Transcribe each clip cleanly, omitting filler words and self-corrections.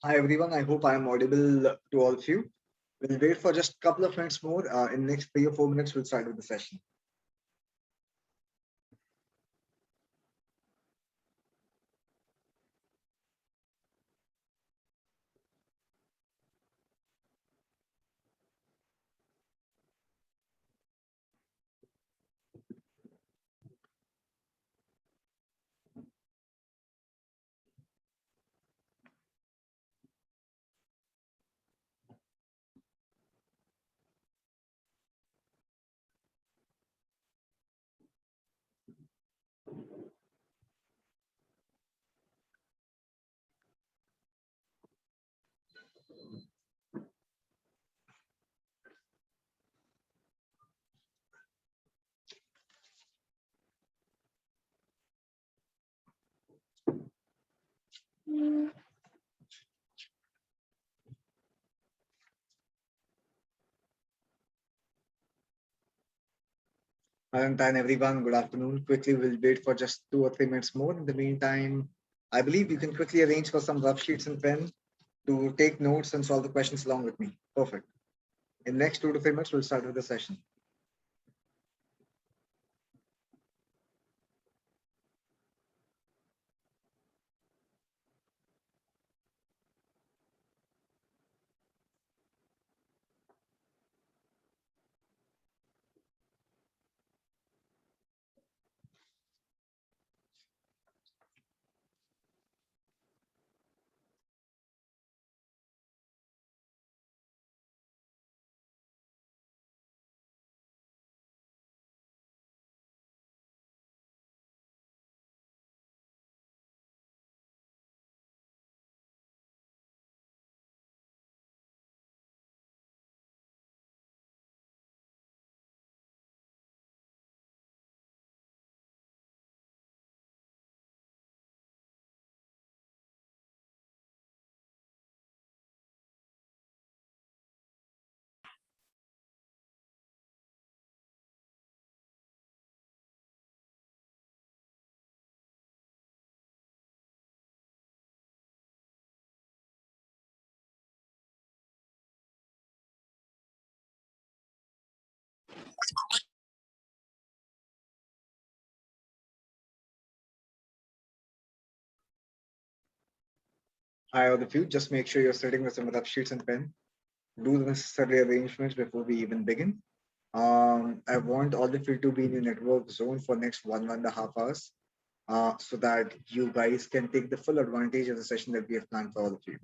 Hi everyone, I hope I am audible to all of you. We'll wait for just a couple of minutes more. In the next 3 or 4 minutes, we'll start with the session. Valentine, everyone, good afternoon. Quickly, we'll wait for just 2 or 3 minutes more. In the meantime, I believe you can quickly arrange for some rough sheets and pen to take notes and solve the questions along with me. Perfect. In the next 2 to 3 minutes, we'll start with the session. Hi, all of you. Just make sure you're sitting with some rough sheets and pen. Do the necessary arrangements before we even begin. I want all of you to be in your network zone for next 1.5 hours, so that you guys can take the full advantage of the session that we have planned for all of you.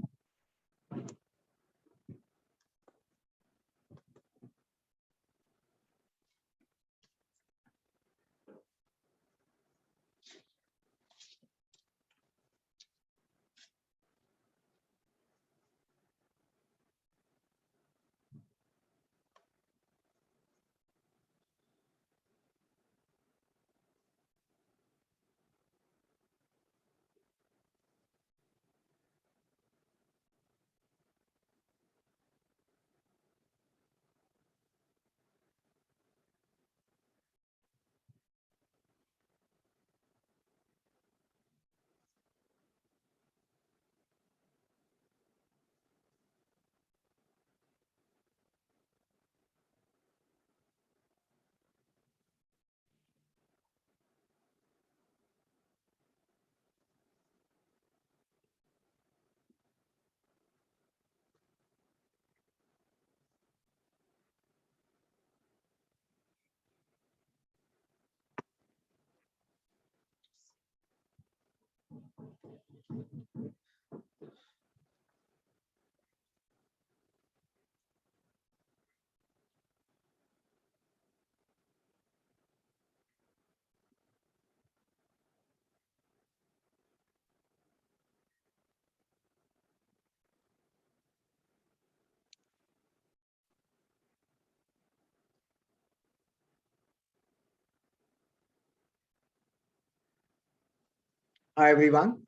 Hi everyone.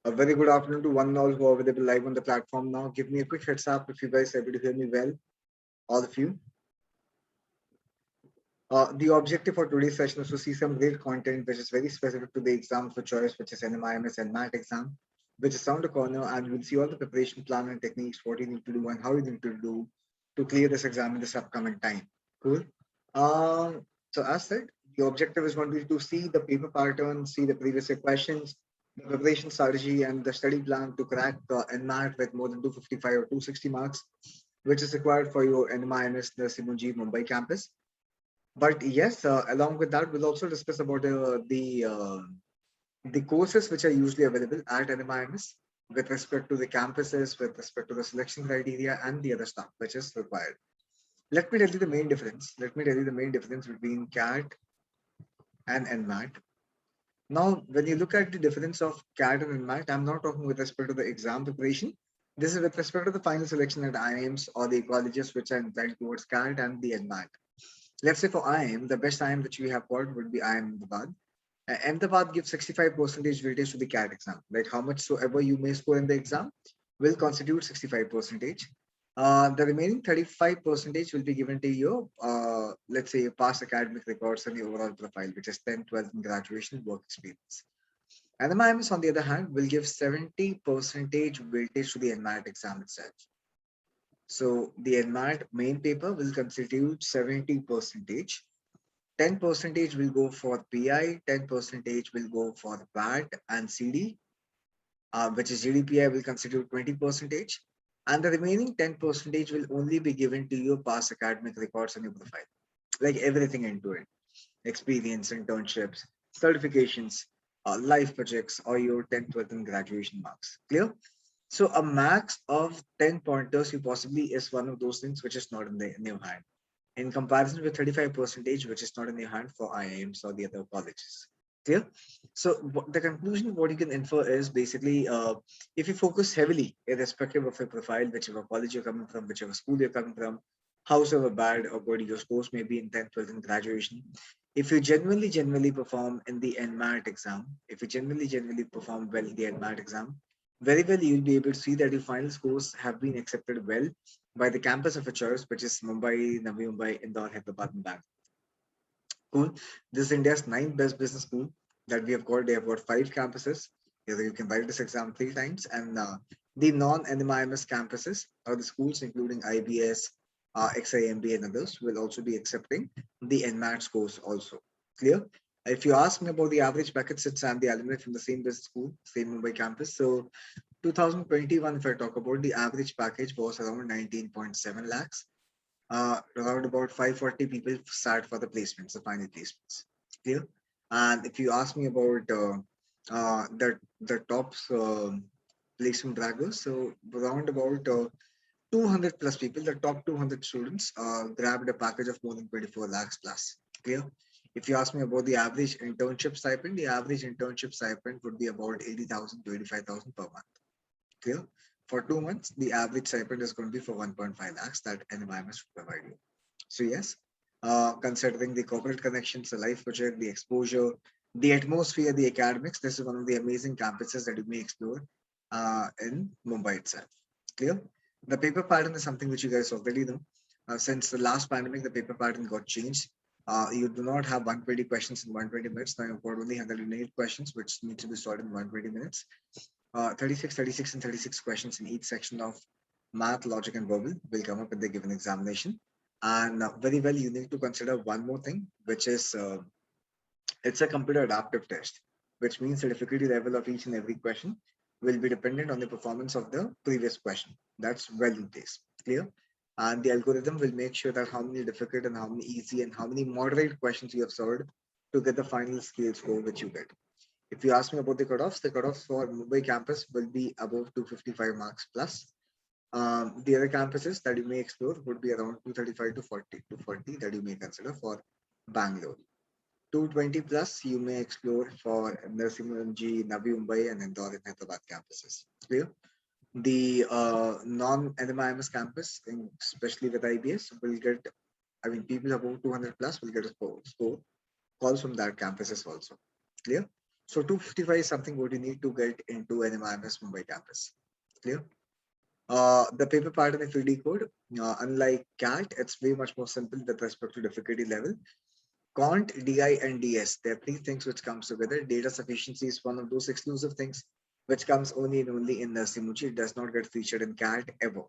A very good afternoon to one and all who are available live on the platform now. Give me a quick heads up if you guys are able to hear me well, all of you. The objective for today's session is to see some great content which is very specific to the exam for choice, which is NMIMS and MAT exam. which is around the corner, and you'll see all the preparation plan and techniques, what you need to do and how you need to do to clear this exam in this upcoming time. Cool. So as said, the objective is going to be to see the paper pattern, see the previous year questions, the preparation strategy, and the study plan to crack NMAT with more than 255 or 260 marks, which is required for your NMIMS, the Simunji Mumbai campus. But yes, along with that, we'll also discuss about the courses which are usually available at NMIMS with respect to the campuses, with respect to the selection criteria, and the other stuff which is required. Let me tell you the main difference. Let me tell you the main difference between CAT and NMAT. Now, when you look at the difference of CAT and NMAT, I'm not talking with respect to the exam preparation. This is with respect to the final selection at IIMs or the colleges which are inclined towards CAT and the NMAT. Let's say for IIM, the best IIM which we have got would be IIM Ahmedabad. Ahmedabad gives 65% weightage to the CAT exam. Like how much so ever you may score in the exam will constitute 65%. The remaining 35% will be given to your, let's say, your past academic records and your overall profile, which is 10, 12, and graduation work experience. And the MIMS, on the other hand, will give 70% weightage to the NMAT exam itself. So the NMAT main paper will constitute 70%. 10% will go for PI, 10% will go for VAT and CD, which is GDPI will constitute 20%, and the remaining 10% will only be given to your past academic records on your profile, like everything into it, experience, internships, certifications, life projects, or your 10th, 12th, and graduation marks. Clear? So a max of 10 pointers you possibly is one of those things which is not in your hand in comparison with 35%, which is not in your hand for IIMs or the other colleges. Clear? So the conclusion, what you can infer is basically, if you focus heavily, irrespective of your profile, whichever college you're coming from, whichever school you're coming from, howsoever bad or good your scores may be in 10th, 12th, and graduation, if you genuinely perform in the NMAT exam, if you genuinely perform well in the NMAT exam, very well you'll be able to see that your final scores have been accepted well by the campus of a choice, which is Mumbai, Navi Mumbai, Indore, Hyderabad, and Bangalore. Cool. This is India's ninth best business school that we have got. They have got 5 campuses. You can write this exam 3 times. And the non-NMIMS campuses or the schools, including IBS, XIMB, and others, will also be accepting the NMAT scores also. Clear? If you ask me about the average package, since I'm the alumni from the same business school, same Mumbai campus. So 2021, if I talk about the average package was around 19.7 lakhs. Around about 540 people start for the placements, the final placements. Clear? And if you ask me about the top placement braggers, so around about 200 plus people, the top 200 students grabbed a package of more than 24 lakhs plus. Clear? If you ask me about the average internship stipend, the average internship stipend would be about 80,000 to 85,000 per month. Clear? For 2 months, the average stipend is going to be for 1.5 lakhs that NMIMS will provide you. So yes, considering the corporate connections, the life project, the exposure, the atmosphere, the academics, this is one of the amazing campuses that you may explore in Mumbai itself. Clear? The paper pattern is something which you guys already know. Since the last pandemic, the paper pattern got changed. You do not have 120 questions in 120 minutes. Now you've got only 108 questions, which need to be solved in 120 minutes. 36, 36, and 36 questions in each section of math, logic, and verbal will come up in the given examination. And very well, you need to consider one more thing, which is it's a computer adaptive test, which means the difficulty level of each and every question will be dependent on the performance of the previous question. That's well in place. Clear? And the algorithm will make sure that how many difficult and how many easy and how many moderate questions you have solved to get the final scale score which you get. If you ask me about the cutoffs for Mumbai campus will be above 255 marks plus. The other campuses that you may explore would be around 235 to 40 that you may consider for Bangalore. 220 plus you may explore for Narsimhanji, Navi Mumbai, and Indore and Hyderabad campuses. Clear? The non-NMIMS campus, especially with IBS, will get, I mean, people above 200 plus will get a score calls from that campuses also. Clear? So 255 is something what you need to get into NMIMS Mumbai campus. Clear? The paper pattern, if you decode, unlike CAT, it's way much more simple with respect to difficulty level. Quant, DI, and DS, there are 3 things which comes together. Data sufficiency is one of those exclusive things which comes only and only in the Simuchi. It does not get featured in CAT ever.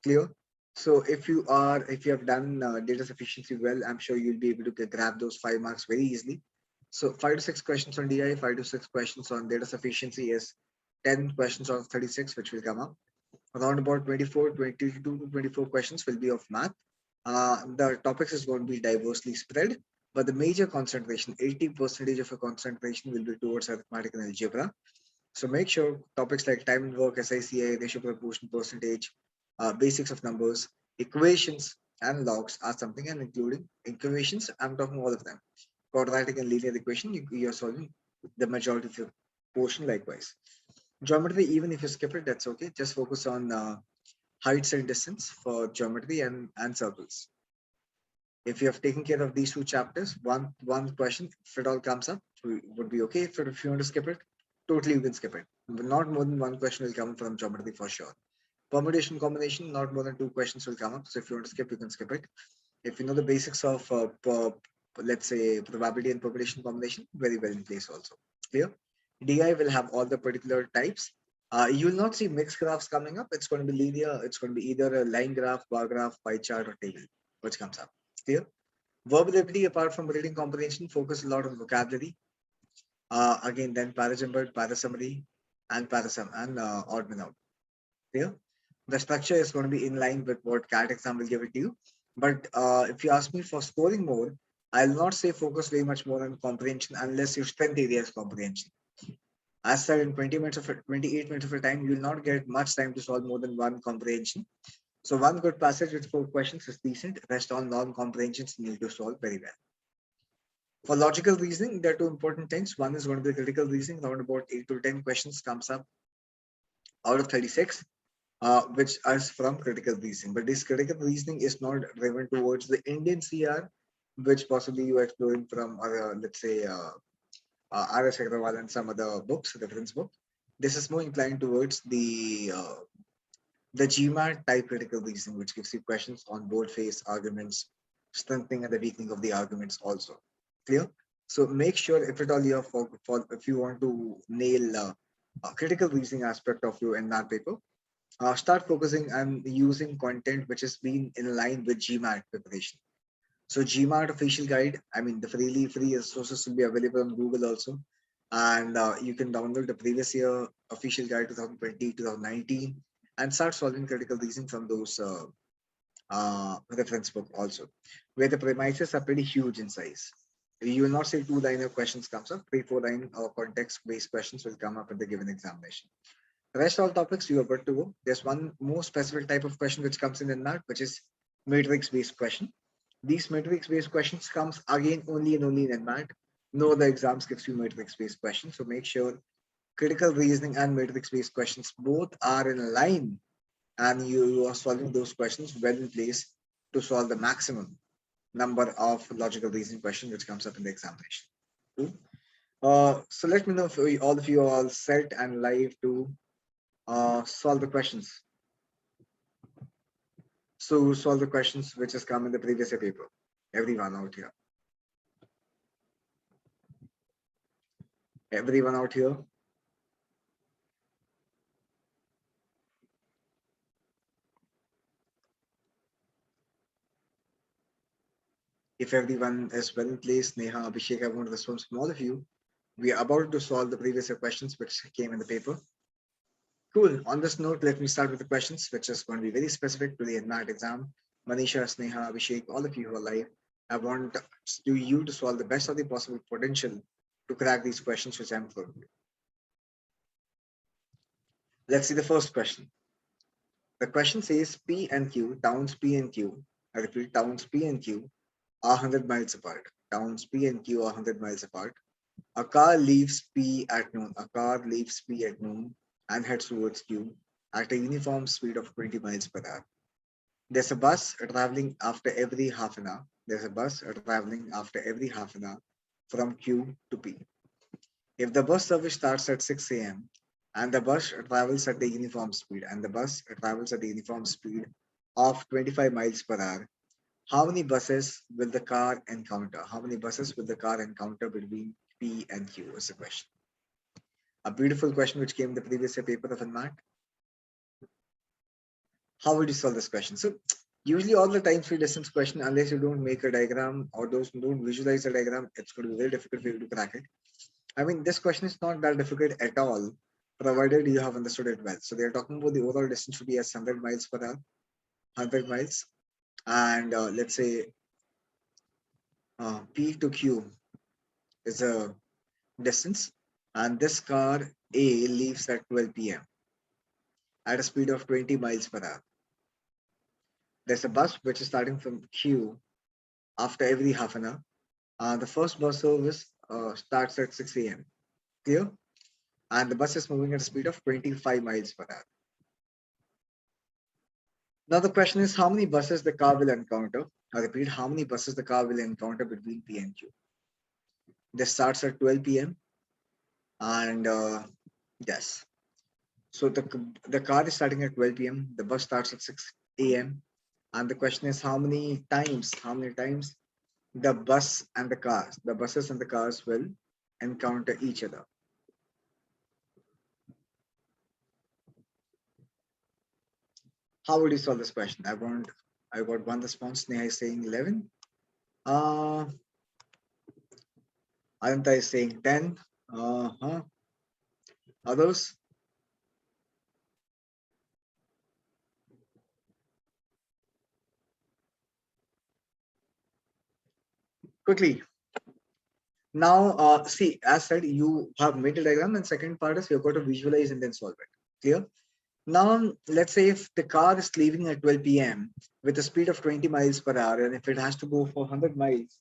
Clear? So if you have done data sufficiency well, I'm sure you'll be able to grab those 5 marks very easily. So 5 to 6 questions on DI, 5 to 6 questions on data sufficiency is 10 questions out of 36, which will come up. Around about 22 to 24 questions will be of math. The topics is going to be diversely spread, but the major concentration, 80% of your concentration will be towards arithmetic and algebra. So make sure topics like time and work, SICI, ratio proportion, percentage, basics of numbers, equations, and logs are something, and including equations, I'm talking all of them. Quadratic and linear equation, you're solving the majority of your portion likewise. Geometry, even if you skip it, that's okay. Just focus on heights and distance for geometry and circles. If you have taken care of these two chapters, one question, if it all comes up, would be okay. If you want to skip it, totally you can skip it. But not more than one question will come from geometry for sure. Permutation combination, not more than two questions will come up. So if you want to skip, you can skip it. If you know the basics of let's say probability and population combination, very well in place also. Clear? DI will have all the particular types. You will not see mixed graphs coming up. It's going to be linear. It's going to be either a line graph, bar graph, pie chart, or table, which comes up. Clear? Verbal ability, apart from reading comprehension, focus a lot on vocabulary. Again, then parajumbled, parasummary, and parasum and odd man out. Clear? The structure is going to be in line with what CAT exam will give it to you. But if you ask me for scoring more, I'll not say focus very much more on comprehension unless your strength area is comprehension. As said, in 28 minutes of your time, you will not get much time to solve more than one comprehension. So one good passage with 4 questions is decent. Rest all non-comprehensions you need to solve very well. For logical reasoning, there are two important things. One is going to be critical reasoning. Around about 8 to 10 questions comes up out of 36. Which is from critical reasoning. But this critical reasoning is not driven towards the Indian CR, which possibly you are exploring from, let's say, R.S. Agrawal and some other books, reference book. This is more inclined towards the GMAT type critical reasoning, which gives you questions on bold-face arguments, strengthening and the weakening of the arguments also. Clear? So make sure if at all you have if you want to nail a critical reasoning aspect of your NMAT paper, start focusing on using content which has been in line with GMAT preparation. So GMAT official guide, I mean the free resources will be available on Google also. And you can download the previous year official guide 2020, 2019 and start solving critical reasoning from those reference book also, where the premises are pretty huge in size. You will not see 2-liner questions comes up, 3-4 line or context-based questions will come up in the given examination. The rest all topics you are good to go. There's one more specific type of question which comes in that, which is matrix-based question. These matrix-based questions comes again only and only in NMAT. No other exams gives you matrix-based questions. So make sure critical reasoning and matrix-based questions both are in line and you are solving those questions well in place to solve the maximum number of logical reasoning questions which comes up in the examination. Cool. So let me know if all of you are all set and live to solve the questions. So solve the questions which has come in the previous year paper. Everyone out here. Everyone out here. If everyone is well in place, Neha, Abhishek, I want a response from all of you. We are about to solve the previous year questions which came in the paper. Cool. On this note, let me start with the questions, which is going to be very specific to the NMAT exam. Manisha, Sneha, Abhishek, all of you who are live, I want you to solve the best of the possible potential to crack these questions which I'm throwing. Let's see the first question. The question says P and Q, towns P and Q. I repeat, towns P and Q are 100 miles apart. Towns P and Q are 100 miles apart. A car leaves P at noon. A car leaves P at noon and heads towards Q at a uniform speed of 20 miles per hour. There's a bus traveling after every half an hour. There's a bus traveling after every half an hour from Q to P. If the bus service starts at 6 a.m. and the bus travels at the uniform speed of 25 miles per hour, how many buses will the car encounter? How many buses will the car encounter between P and Q is the question. A beautiful question which came in the previous year paper of Math. How would you solve this question? So usually all the time free distance question, unless you don't make a diagram or those who don't visualize the diagram, it's going to be very difficult for you to crack it. I mean, this question is not that difficult at all, provided you have understood it well. So they are talking about the overall distance should be as 100 miles per hour, 100 miles. And let's say P to Q is a distance. And this car A leaves at 12 p.m. at a speed of 20 miles per hour. There's a bus which is starting from Q after every half an hour. The first bus service starts at 6 a.m. Clear? And the bus is moving at a speed of 25 miles per hour. Now the question is how many buses the car will encounter. I repeat, how many buses the car will encounter between P and Q. This starts at 12 p.m. and yes. So the car is starting at 12 p.m. The bus starts at 6 a.m. And the question is how many times the buses and the cars will encounter each other. How would you solve this question? I got one response. Neha is saying 11. Ananta is saying 10. Others? Quickly. Now, see, as said, you have made a diagram, and second part is you've got to visualize and then solve it. Clear? Now, let's say if the car is leaving at 12 p.m. with a speed of 20 miles per hour, and if it has to go for 100 miles,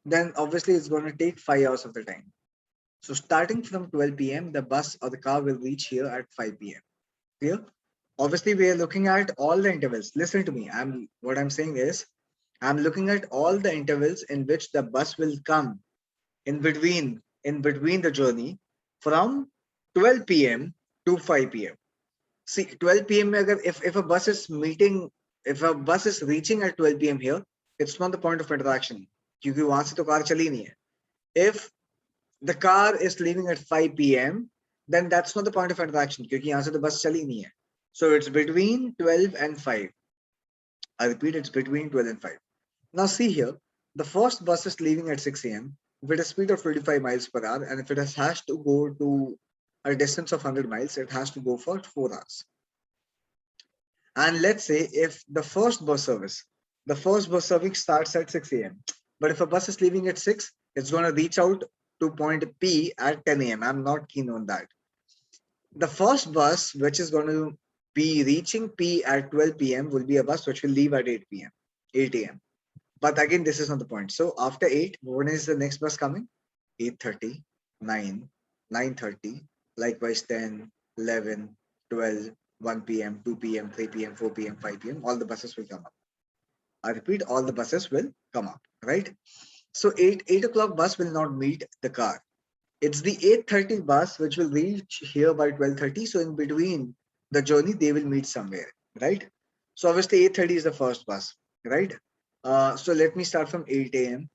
then obviously it's going to take 5 hours of the time. So starting from 12 p.m., the bus or the car will reach here at 5 p.m. Clear? Obviously, we are looking at all the intervals. Listen to me. What I'm saying is, I'm looking at all the intervals in which the bus will come in between the journey from 12 p.m. to 5 p.m. See, 12 p.m. if a bus is reaching at 12 p.m. here, it's not the point of interaction. क्योंकि वहां से तो car चली नहीं है. If the car is leaving at 5 p.m., then that's not the point of interaction क्योंकि यहाँ से तो बस चली नहीं है. So it's between 12 and 5. I repeat, it's between 12 and 5. Now see here, the first bus is leaving at 6 a.m. with a speed of 25 miles per hour, and if it has to go to a distance of 100 miles, it has to go for 4 hours. And let's say if the first bus service starts at 6 a.m. But if a bus is leaving at 6, it's going to reach out to point P at 10 a.m. I'm not keen on that. The first bus, which is going to be reaching P at 12 p.m. will be a bus which will leave at 8 a.m. But again, this is not the point. So after 8, when is the next bus coming? 8:30, 9, 9:30, likewise 10, 11, 12, 1 p.m., 2 p.m., 3 p.m., 4 p.m., 5 p.m. All the buses will come up. I repeat, all the buses will come up, right? So 8 o'clock bus will not meet the car. It's the 8:30 bus which will reach here by 12:30. So in between the journey, they will meet somewhere, right? So obviously 8:30 is the first bus, right? So let me start from 8 a.m.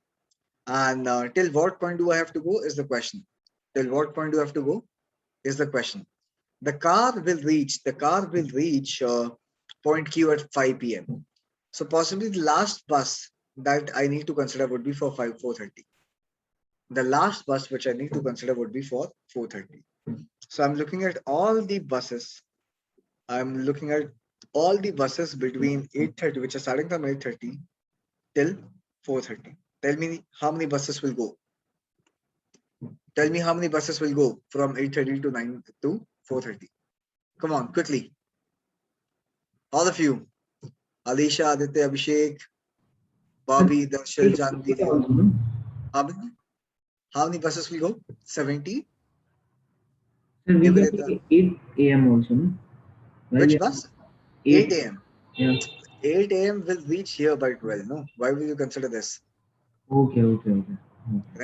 And till what point do I have to go is the question. Till what point do I have to go is the question. The car will reach point Q at 5 p.m. So possibly the last bus that I need to consider would be for 4:30. The last bus which I need to consider would be for 4:30. So I'm looking at all the buses. I'm looking at all the buses between 8:30, which are starting from 8:30 till 4:30. Tell me how many buses will go. Tell me how many buses will go from 8:30 to 9 to 4:30. Come on, quickly. All of you. Alisha, Aditya, Abhishek, Bobby, Darshil, Janvi. How many buses will go? 70. Sir, we get 8 a.m. also, no? Which bus? 8 8. a.m. Yeah. 8 a.m. will reach here by 12. No, why will you consider this? Okay.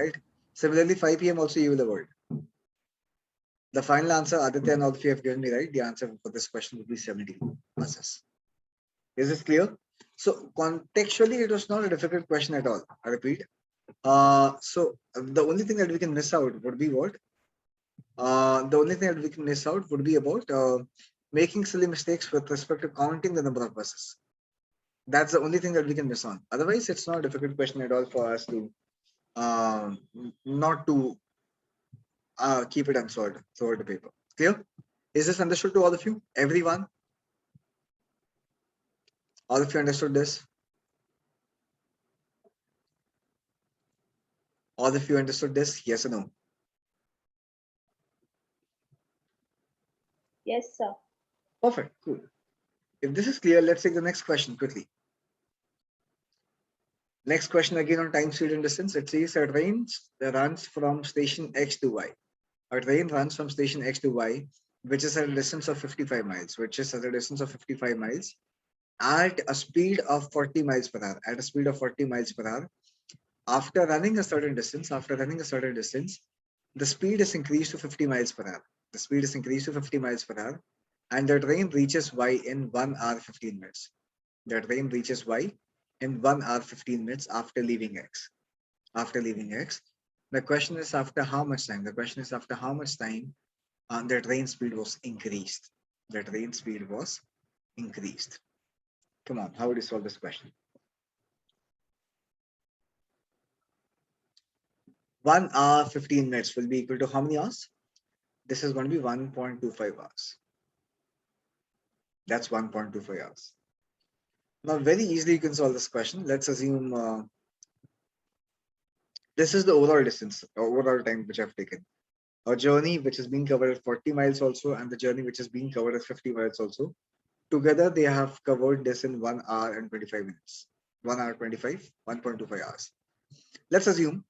Right? Similarly, 5 p.m. also you will avoid. The final answer, Aditya and all of you have given me right. The answer for this question would be 70 buses. Is this clear? So contextually, it was not a difficult question at all. I repeat. So the only thing that we can miss out would be what? The only thing that we can miss out would be about making silly mistakes with respect to counting the number of buses. That's the only thing that we can miss on. Otherwise, it's not a difficult question at all for us to not to keep it unsolved throughout the paper. Clear? Is this understood to all of you? Everyone? All of you understood this? All of you understood this? Yes or no? Yes, sir. Perfect. Cool. If this is clear, let's take the next question quickly. Next question again on time, speed, and distance. It says a train runs from station X to Y. A train runs from station X to Y, which is at a distance of 55 miles, which is at a distance of 55 miles at a speed of 40 miles per hour. At a speed of 40 miles per hour. After running a certain distance, the speed is increased to 50 miles per hour. The speed is increased to 50 miles per hour, and the train reaches Y in 1 hour 15 minutes. The train reaches Y in 1 hour 15 minutes after leaving X. After leaving X, the question is after how much time? The question is after how much time the train speed was increased. The train speed was increased. Come on, how would you solve this question? 1 hour 15 minutes will be equal to how many hours? This is going to be 1.25 hours. That's 1.25 hours. Now, very easily you can solve this question. Let's assume this is the overall distance, overall time which I've taken. A journey which is being covered at 40 miles also, and the journey which is being covered at 50 miles also. Together, they have covered this in 1 hour and 25 minutes. 1 hour 25, 1.25 hours. Let's assume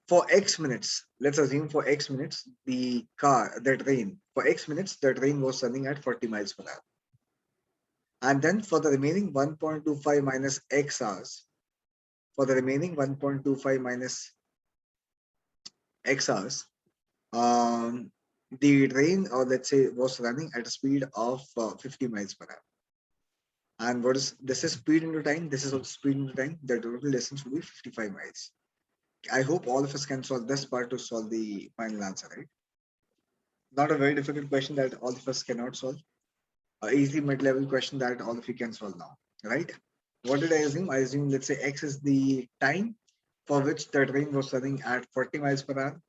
for X minutes, let's assume for X minutes, the train was running at 40 miles per hour. And then for the remaining 1.25 minus X hours, for the remaining 1.25 minus X hours, the train, or let's say, was running at a speed of 50 miles per hour. And this is speed into time, this is also speed into time, the total distance will be 55 miles. I hope all of us can solve this part to solve the final answer, right? Not a very difficult question that all of us cannot solve. Easy mid-level question that all of you can solve now, right? What did I assume? I assume, let's say, X is the time for which the train was running at 40 miles per hour,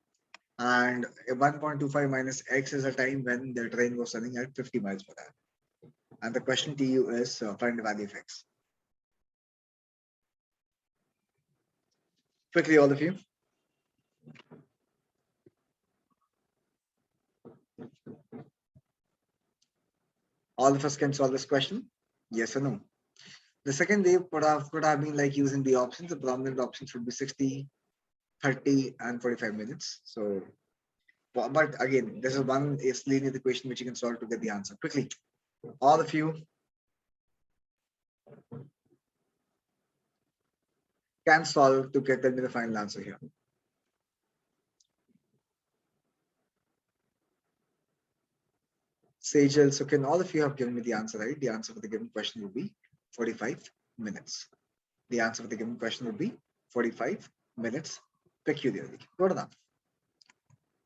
and 1.25 minus X is a time when the train was running at 50 miles per hour. And the question to you is find the value of X. Quickly, all of you. All of us can solve this question? Yes or no? The second way could have been like using the options. The prominent options would be 60, 30, and 45 minutes. So, but again, this is one linear equation which you can solve to get the answer quickly. All of you can solve to get them to the final answer here. Sejal, so can all of you have given me the answer, right? The answer for the given question would be 45 minutes. The answer for the given question would be 45 minutes peculiarly. Good enough.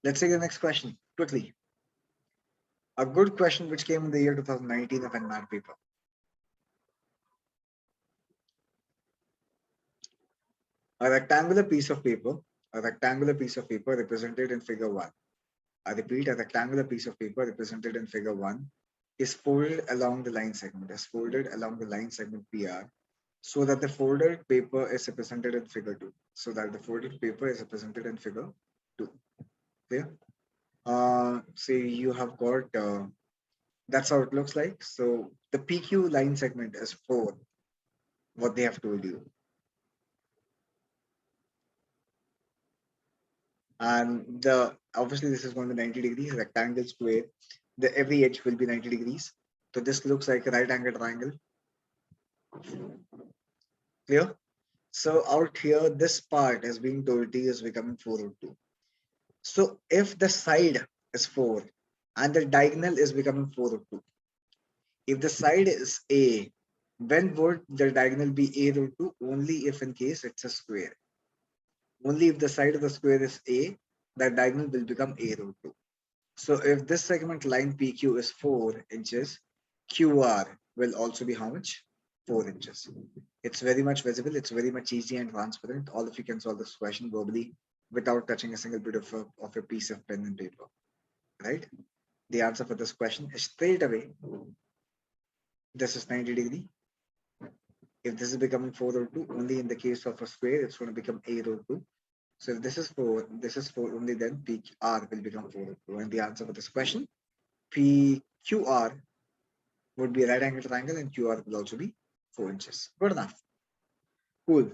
Let's take the next question quickly. A good question which came in the year 2019 of NMAT paper. A rectangular piece of paper represented in figure 1. I repeat, a rectangular piece of paper represented in figure 1 is folded along the line segment, PR, so that the folded paper is represented in figure 2. Clear? Say you have got, that's how it looks like. So the PQ line segment is 4, what they have told you. And obviously this is going to be 90 degrees, rectangle, square. Every edge will be 90 degrees. So this looks like a right angle triangle. Clear? So out here, this part is being told T is becoming 4/2. So if the side is 4 and the diagonal is becoming 4/2, if the side is A, when would the diagonal be A/2? Only if in case it's a square. Only if the side of the square is A, that diagonal will become A root 2. So if this segment line PQ is 4 inches, QR will also be how much? 4 inches. It's very much visible. It's very much easy and transparent. All of you can solve this question verbally without touching a single bit of a piece of pen and paper, right? The answer for this question is straight away. This is 90 degree. If this is becoming 4 root 2, only in the case of a square, it's going to become A root 2. So if this is 4, only then PQR will become 4 root 2. And the answer for this question, PQR would be a right angle triangle and QR will also be 4 inches. Good enough. Cool.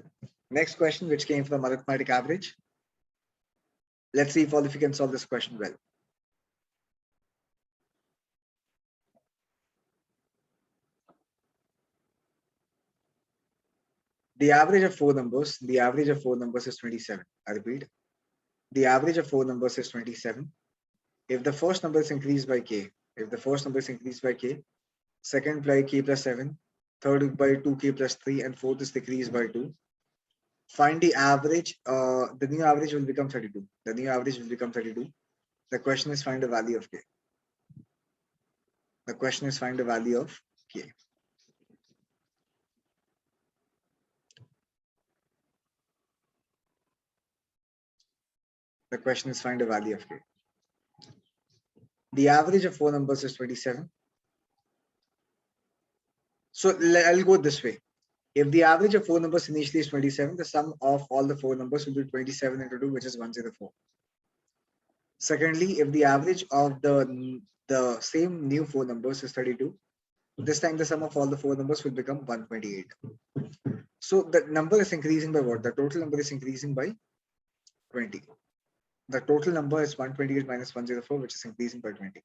Next question, which came from arithmetic average. Let's see if all of you can solve this question well. The average of four numbers is 27. I repeat, the average of four numbers is 27. If the first number is increased by k, second by k plus 7, third by 2k plus 3, and fourth is decreased by 2. Find the average. The new average will become 32. The question is find the value of k. The question is find the value of k. The question is find the value of k. The average of four numbers is 27. So I'll go this way. If the average of four numbers initially is 27, the sum of all the four numbers will be 27 into 2, which is 104. Secondly, if the average of the same new four numbers is 32, this time the sum of all the four numbers will become 128. So the number is increasing by what? The total number is increasing by 20. The total number is 128 minus 104, which is increasing by 20.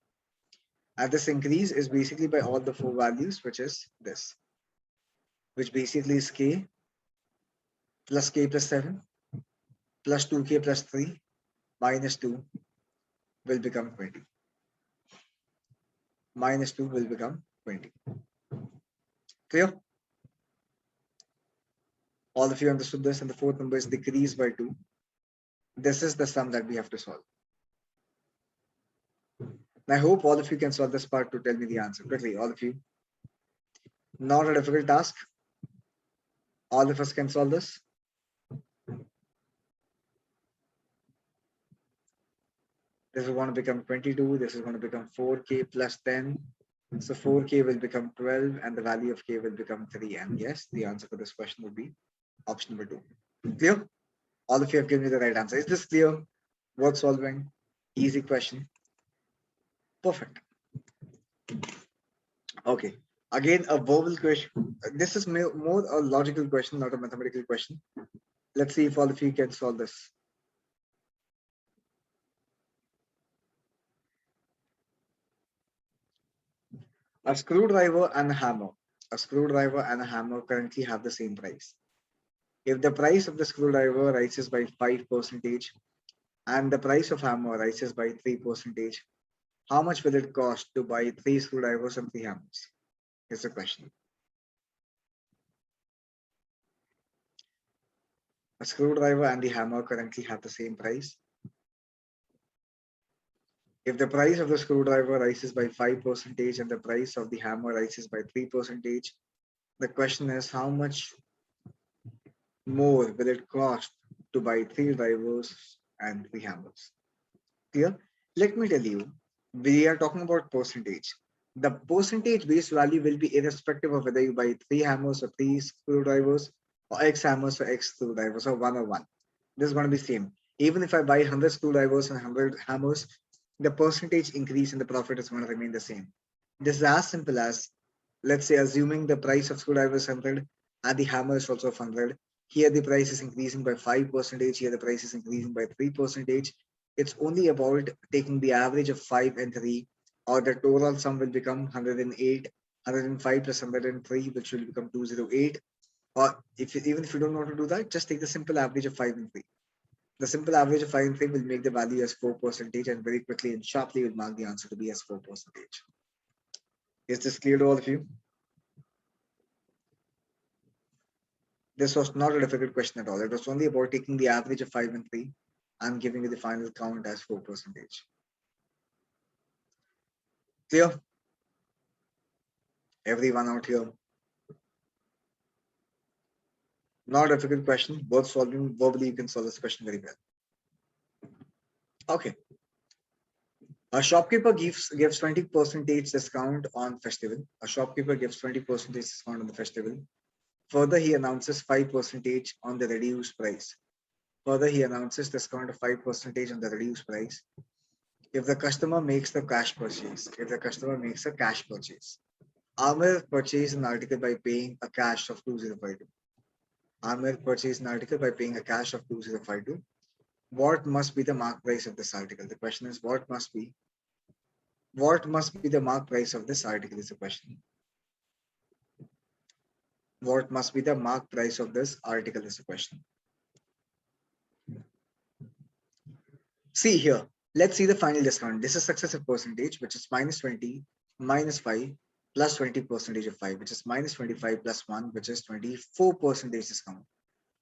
And this increase is basically by all the four values, which is this, which basically is k plus 7 plus 2k plus 3 minus 2 will become 20. Minus 2 will become 20. Clear? All of you understood this, and the fourth number is decreased by 2. This is the sum that we have to solve. I hope all of you can solve this part to tell me the answer quickly. All of you. Not a difficult task. All of us can solve this. This is going to become 22. This is going to become 4k plus 10. So 4k will become 12 and the value of k will become 3. And yes, the answer for this question would be option number 2. Clear? All of you have given me the right answer. Is this clear? Worth solving? Easy question. Perfect. Okay. Again, a verbal question. This is more a logical question, not a mathematical question. Let's see if all of you can solve this. A screwdriver and a hammer. A screwdriver and a hammer currently have the same price. If the price of the screwdriver rises by 5% and the price of hammer rises by 3%, how much will it cost to buy 3 screwdrivers and 3 hammers? Is the question. A screwdriver and the hammer currently have the same price. If the price of the screwdriver rises by 5% and the price of the hammer rises by 3%, the question is how much more will it cost to buy 3 drivers and 3 hammers? Clear? Let me tell you, we are talking about percentage. The percentage based value will be irrespective of whether you buy 3 hammers or 3 screwdrivers or X hammers or X screwdrivers or 1 or 1. This is going to be same. Even if I buy 100 screwdrivers and 100 hammers, the percentage increase in the profit is going to remain the same. This is as simple as, let's say, assuming the price of screwdriver is 100 and the hammer is also 100. Here the price is increasing by 5%. Here the price is increasing by 3%. It's only about taking the average of 5 and 3, or the total sum will become 108, 105 plus 103, which will become 208. Or even if you don't want to do that, just take the simple average of 5 and 3. The simple average of 5 and 3 will make the value as 4%, and very quickly and sharply will mark the answer to be as 4%. Is this clear to all of you? This was not a difficult question at all. It was only about taking the average of 5 and 3 I'm giving you the final count as 4%. Clear? Everyone out here? Not a difficult question, worth solving. Verbally, you can solve this question very well. Okay. A shopkeeper gives 20% discount on festival. A shopkeeper gives 20% discount on the festival. Further, he announces 5% on the reduced price. Further, he announces discount of 5% on the reduced price. If the customer makes the cash purchase, Amir purchased an article by paying a cash of 2052. Amir purchased an article by paying a cash of 2052. What must be the mark price of this article? The question is what must be the mark price of this article is the question. What must be the mark price of this article is the question. See here, let's see the final discount. This is successive percentage, which is minus 20, minus 5, plus 20% of 5, which is minus 25 plus 1, which is 24% discount.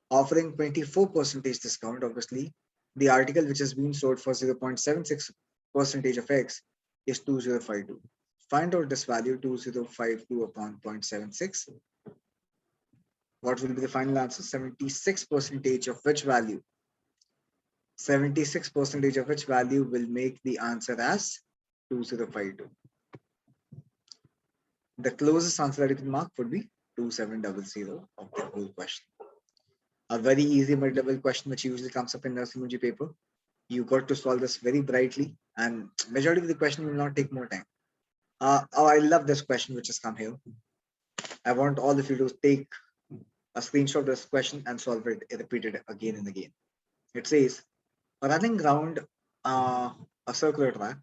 Offering 24% discount, obviously, the article which has been sold for 0.76% of X is 2052. Find out this value 2052 upon 0.76. What will be the final answer? 76% of which value? 76% of which value will make the answer as 2052. The closest answer that you can mark would be 2700 of the whole question. A very easy mid-level question which usually comes up in Narasimhanji paper. You got to solve this very brightly, and majority of the question will not take more time. I love this question which has come here. I want all of you to take a screenshot of this question and solve it, repeat it again and again. It says, running around a circular track,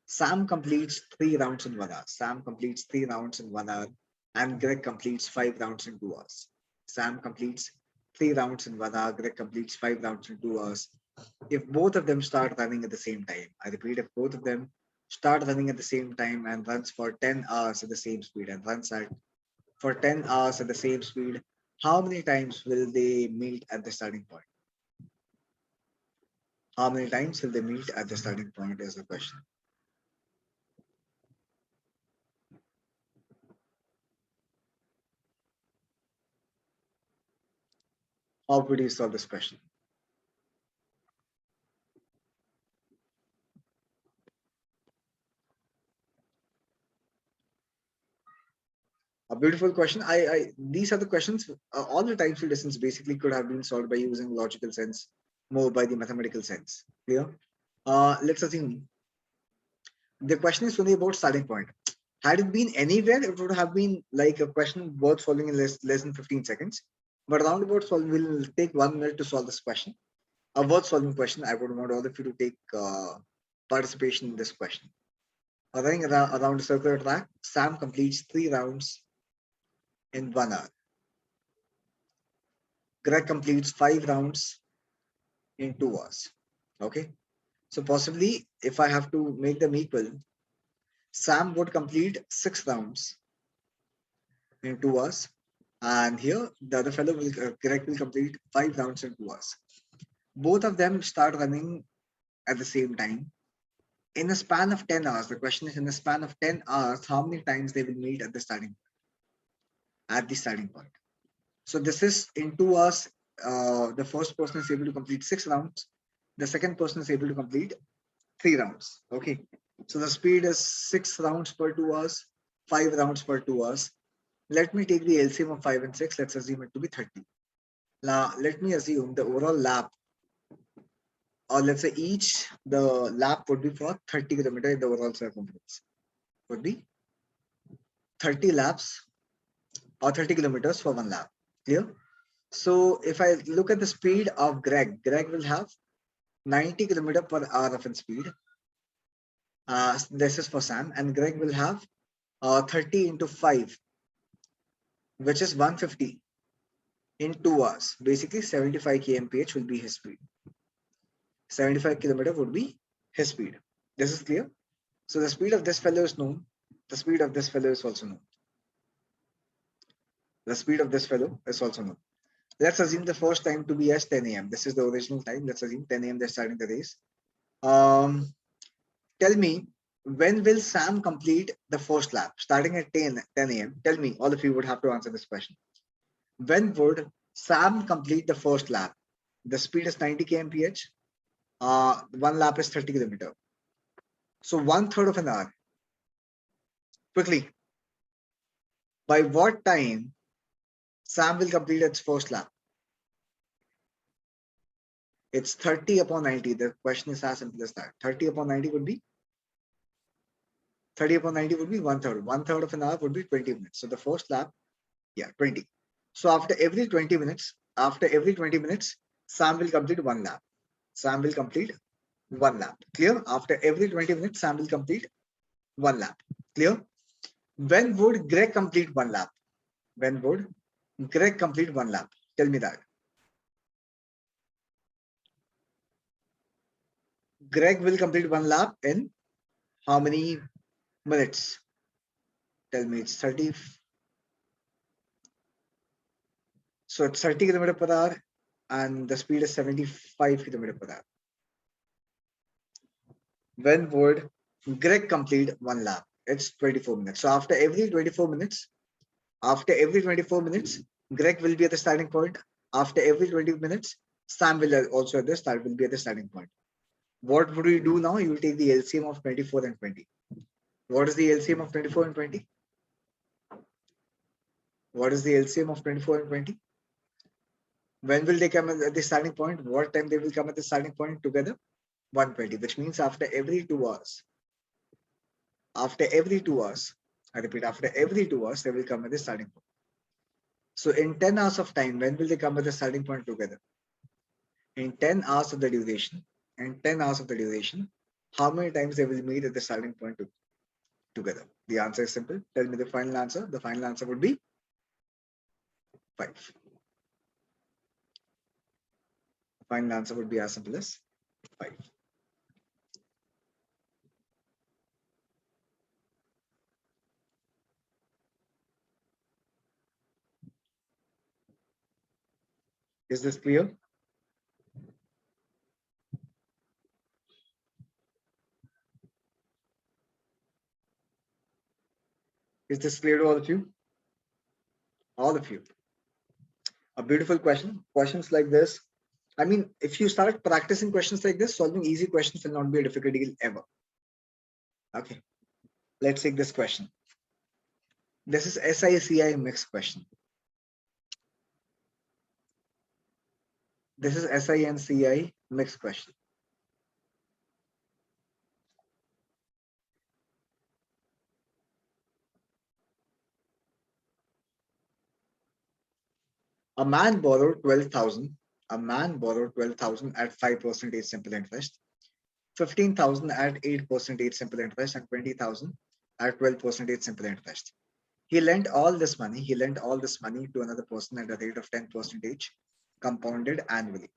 Sam completes 3 rounds in 1 hour. Sam completes 3 rounds in 1 hour, and Greg completes 5 rounds in 2 hours. Sam completes 3 rounds in 1 hour, Greg completes 5 rounds in 2 hours. If both of them start running at the same time, I repeat, if both of them start running at the same time and runs for 10 hours at the same speed and runs for 10 hours at the same speed, how many times will they meet at the starting point? How many times will they meet at the starting point is the question. How would you solve this question? A beautiful question. These are the questions. All the time field distance basically could have been solved by using logical sense, more by the mathematical sense. Clear? Let's assume the question is only about starting point. Had it been anywhere, it would have been like a question worth solving in less than 15 seconds. But roundabout solving will take 1 minute to solve this question. A worth solving question. I would want all of you to take participation in this question. Running around a circular track, Sam completes 3 rounds in 1 hour. Greg completes 5 rounds in 2 hours. Okay. So possibly if I have to make them equal, Sam would complete 6 rounds in 2 hours. And here the other fellow will, Greg will complete 5 rounds in 2 hours. Both of them start running at the same time. In a span of 10 hours, the question is in a span of 10 hours, how many times they will meet at the starting point. So this is in 2 hours, the first person is able to complete 6 rounds. The second person is able to complete 3 rounds. Okay. So the speed is 6 rounds per 2 hours, 5 rounds per 2 hours. Let me take the LCM of 5 and 6. Let's assume it to be 30. Now, let me assume the overall lap, or let's say the lap would be for 30 kilometers in the overall circumference. Would be 30 laps or 30 kilometers for 1 lap. Clear? So if I look at the speed of Greg will have 90 kilometers per hour of speed. This is for Sam, and Greg will have 30 into 5, which is 150 in 2 hours. Basically 75 kmph will be his speed. 75 kilometers would be his speed. This is clear. So the speed of this fellow is known. The speed of this fellow is also known. The speed of this fellow is also known. Let's assume the first time to be as 10 a.m. This is the original time. Let's assume 10 a.m. they're starting the race. Tell me, when will Sam complete the first lap? Starting at 10 a.m. Tell me, all of you would have to answer this question. When would Sam complete the first lap? The speed is 90 kmph. One lap is 30 kilometer. So 1/3 of an hour. Quickly, by what time Sam will complete its first lap? It's 30 upon 90. The question is as simple as that. 30 upon 90 would be 1/3. 1/3 of an hour would be 20 minutes. So the first lap, yeah, 20. So after every 20 minutes, Sam will complete one lap. Sam will complete one lap. Clear? After every 20 minutes, Sam will complete one lap. Clear? When would Greg complete one lap? When would Greg complete one lap? Tell me that. Greg will complete one lap in how many minutes? Tell me, it's 30. So it's 30 km per hour and the speed is 75 km per hour. When would Greg complete one lap? It's 24 minutes. So after every 24 minutes, Greg will be at the starting point. After every 20 minutes, Sam will also at the start will be at the starting point. What would we do now? You will take the LCM of 24 and 20. What is the LCM of 24 and 20? What is the LCM of 24 and 20? When will they come at the starting point? What time they will come at the starting point together? 120, which means after every 2 hours. After every 2 hours, I repeat, after every 2 hours, they will come at the starting point. So in 10 hours of time, when will they come at the starting point together? In 10 hours of the duration, how many times they will meet at the starting point together? The answer is simple. Tell me the final answer. The final answer would be 5. The final answer would be as simple as 5. Is this clear? Is this clear to all of you? All of you. A beautiful question. Questions like this. I mean, if you start practicing questions like this, solving easy questions will not be a difficult deal ever. Okay. Let's take this question. This is SI-CI mixed question. This is SI and CI mixed question. A man borrowed 12,000. A man borrowed 12,000 at 5% simple interest, 15,000 at 8% simple interest, and 20,000 at 12% simple interest. He lent all this money to another person at a rate of 10% compounded annually.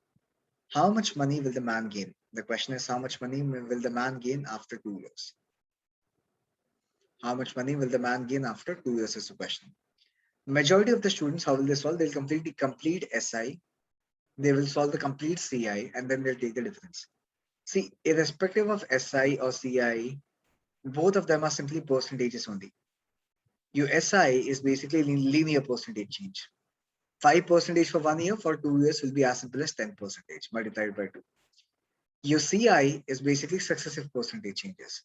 How much money will the man gain? The question is, how much money will the man gain after 2 years? How much money will the man gain after 2 years is the question. Majority of the students, how will they solve? They'll complete the complete SI, they will solve the complete CI, and then they'll take the difference. See, irrespective of SI or CI, both of them are simply percentages only. Your SI is basically linear percentage change. 5% for 1 year, for 2 years will be as simple as 10% multiplied by 2. Your CI is basically successive percentage changes.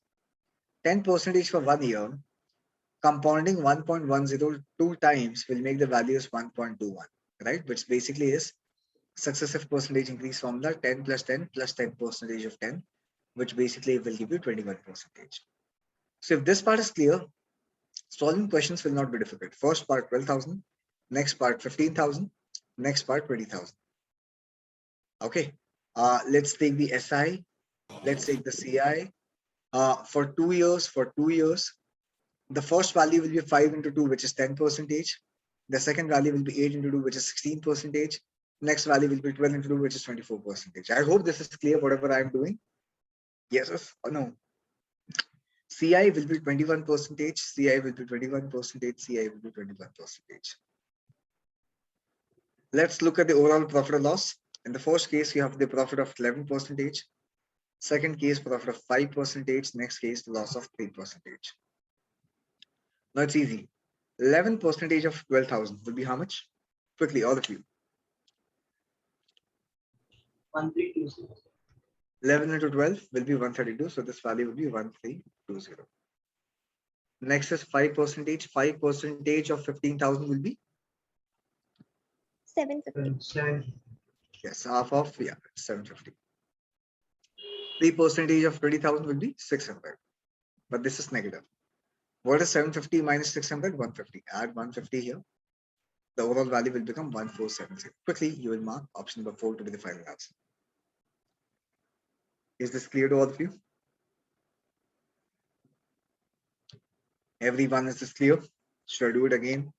10% for 1 year, compounding 1.102 times will make the value as 1.21, right? Which basically is successive percentage increase formula 10 plus 10 plus 10% of 10, which basically will give you 21%. So if this part is clear, solving questions will not be difficult. First part 12,000, next part 15,000, next part 20,000. Okay, let's take the SI, let's take the CI. For 2 years, the first value will be 5 into 2, which is 10%. The second value will be 8 into 2, which is 16%. Next value will be 12 into 2, which is 24%. I hope this is clear, whatever I'm doing. Yes or no? CI will be 21%, CI will be 21%, CI will be 21%. Let's look at the overall profit or loss. In the first case, you have the profit of 11%. Second case, profit of 5%. Next case, loss of 3%. Now it's easy. 11% of 12,000 will be how much? Quickly, all of you. 1320. 11 into 12 will be 132. So this value will be 1320. Next is 5%. 5% of 15,000 will be? 750. Yes, half of, yeah, 750. 3% of 20,000 will be 600. But this is negative. What is 750 minus 600? 150. Add 150 here. The overall value will become 1470. Quickly, you will mark option number 4 to be the final answer. Is this clear to all of you? Everyone, is this clear? Should I do it again?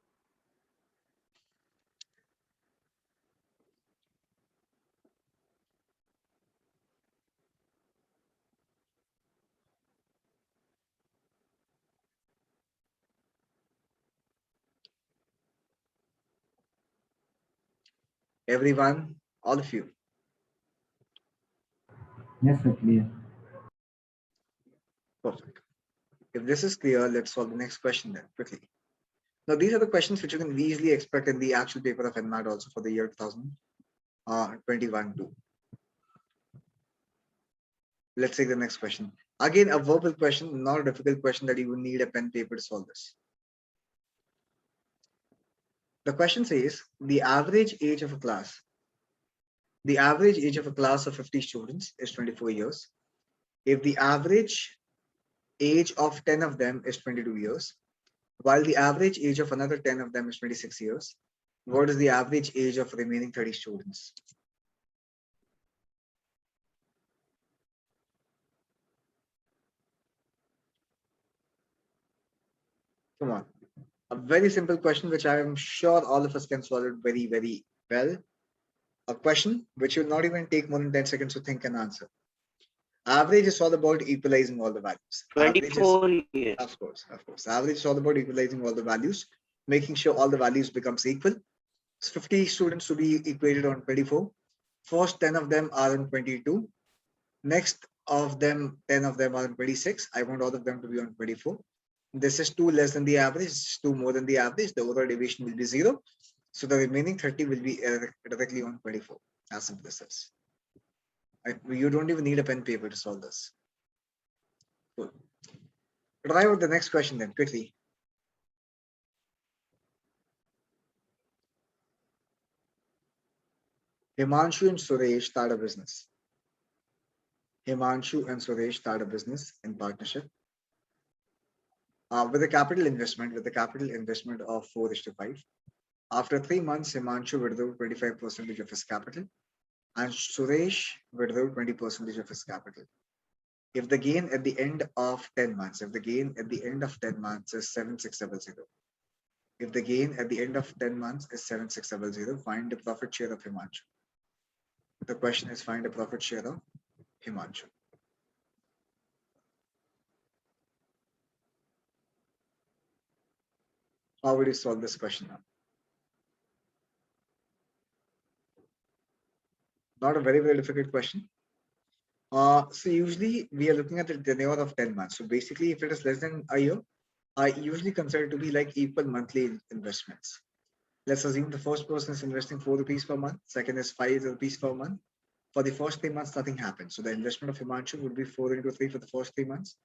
Everyone, all of you. Yes, sir, clear. Perfect. If this is clear, let's solve the next question then quickly. Now, these are the questions which you can easily expect in the actual paper of NMAT also for the year 2021 too. Let's take the next question. Again, a verbal question, not a difficult question that you will need a pen paper to solve this. The question says the average age of a class. The average age of a class of 50 students is 24 years. If the average age of 10 of them is 22 years, while the average age of another 10 of them is 26 years, what is the average age of remaining 30 students? Come on. A very simple question, which I am sure all of us can solve it very, very well. A question which will not even take more than 10 seconds to think and answer. Average is all about equalizing all the values. 24 years. Of course. Average is all about equalizing all the values, making sure all the values becomes equal. 50 students to be equated on 24. First 10 of them are on 22. Next of them, 10 of them are on 26. I want all of them to be on 24. This is 2 less than the average, this is 2 more than the average. The overall deviation will be 0. So the remaining 30 will be directly on 24. As simple as this. You don't even need a pen paper to solve this. Cool. Try out the next question then quickly. Himanshu and Suresh start a business. Himanshu and Suresh start a business in partnership. With a capital investment of 4:5. After 3 months, Himanshu withdrew 25% of his capital and Suresh withdrew 20% of his capital. If the gain at the end of 10 months, is 7600. If the gain at the end of 10 months is 7600, find the profit share of Himanshu. The question is find a profit share of Himanshu. How would you solve this question now? Not a very, very difficult question. So usually we are looking at the tenure of 10 months. So basically, if it is less than a year, I usually consider it to be like equal monthly investments. Let's assume the first person is investing 4 rupees per month, second is 5 rupees per month. For the first 3 months, nothing happens. So the investment of Himanshu would be 4 into 3 for the first 3 months.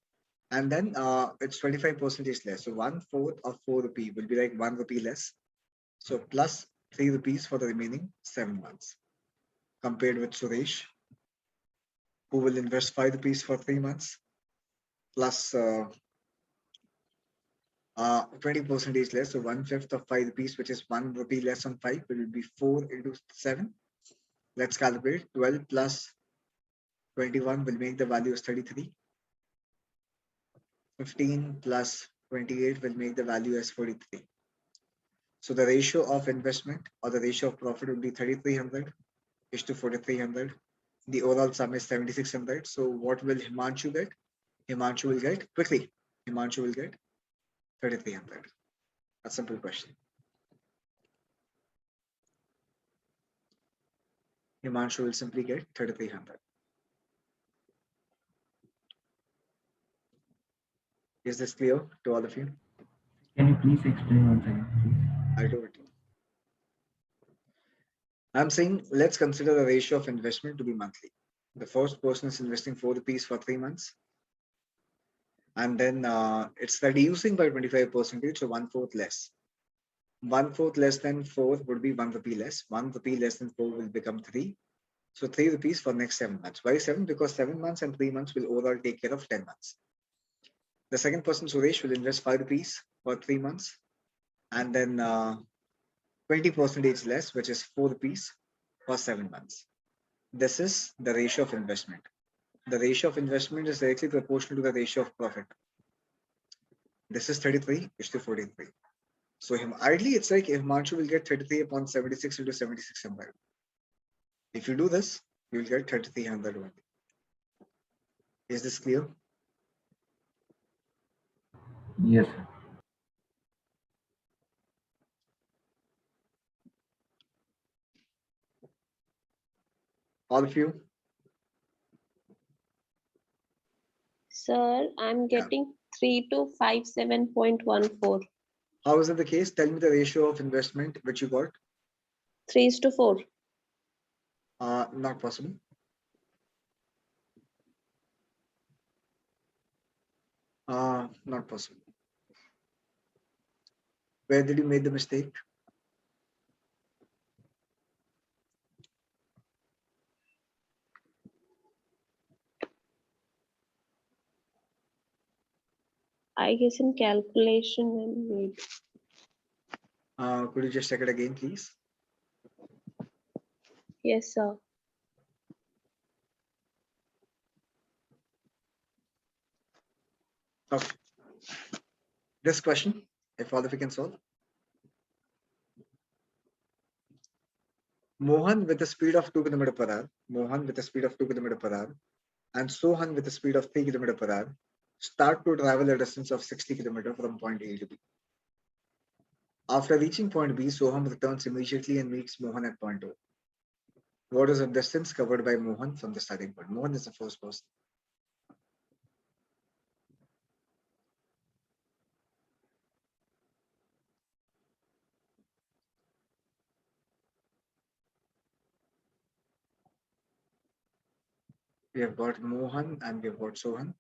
And then it's 25% less. So 1/4 of 4 rupee will be like 1 rupee less. So plus 3 rupees for the remaining 7 months. Compared with Suresh, who will invest 5 rupees for 3 months plus 20% less. So 1/5 of 5 rupees, which is 1 rupee less on 5, will be 4 into 7. Let's calculate. 12 plus 21 will make the value as 33. 15 plus 28 will make the value as 43. So the ratio of investment or the ratio of profit would be 3,300 is to 4,300. The overall sum is 7,600. So what will Himanshu get? Himanshu will get 3,300. A simple question. Himanshu will simply get 3,300. Is this clear to all of you? Can you please explain once again, please? I'll do it. I'm saying let's consider the ratio of investment to be monthly. The first person is investing 4 rupees for 3 months, and then it's reducing by 25%, so 1/4 less. 1/4 less than 4 would be 1 rupee less. 1 rupee less than 4 will become 3. So 3 rupees for next 7 months. Why 7? Because 7 months and 3 months will overall take care of 10 months. The second person, Suresh, will invest 5 rupees for 3 months, and then 20% less, which is 4 rupees for 7 months. This is the ratio of investment. The ratio of investment is directly proportional to the ratio of profit. This is 33 is to 43. So ideally, it's like if Himanshu will get 33 upon 76 into 7600. If you do this, you will get 3,300 only. Is this clear? Yes, sir. All of you? Sir, I'm Yeah. getting 3257.14. How is it the case? Tell me the ratio of investment which you got. 3:4. Not possible. Not possible. Where did you make the mistake? I guess in calculation I made. Could you just check it again, please? Yes, sir. Okay. This question, if all of you can solve. Mohan with a speed of 2 km per hour, Mohan with a speed of 2 km per hour, and Sohan with a speed of 3 km per hour start to travel a distance of 60 km from point A to B. After reaching point B, Soham returns immediately and meets Mohan at point O. What is the distance covered by Mohan from the starting point? Mohan is the first person. We have got Mohan and we have got Sohan.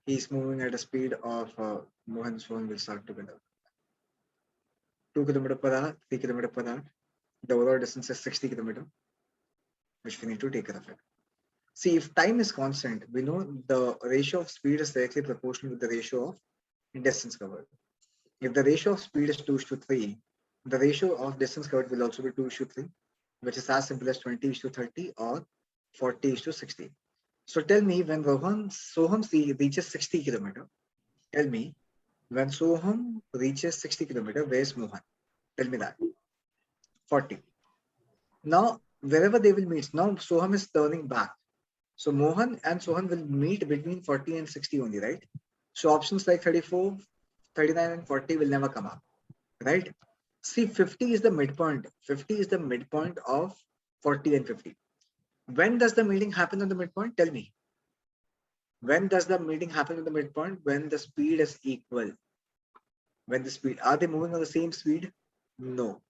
He's moving at a speed of Mohan and Sohan will start together. 2 km per hour, 3 km per hour. The overall distance is 60 km, which we need to take care of it. See, if time is constant, we know the ratio of speed is directly proportional with the ratio of distance covered. If the ratio of speed is 2:3, the ratio of distance covered will also be 2:3, which is as simple as 20:30 or 40:60. So tell me when Soham reaches 60 km, tell me when Soham reaches 60 km, where's Mohan? Tell me that. 40. Now, wherever they will meet, now Soham is turning back. So Mohan and Sohan will meet between 40 and 60 only, right? So options like 34, 39 and 40 will never come up, right? See, 50 is the midpoint. 50 is the midpoint of 40 and 50. When does the meeting happen on the midpoint? Tell me. When does the meeting happen at the midpoint? When the speed is equal. When the speed, are they moving on the same speed? No.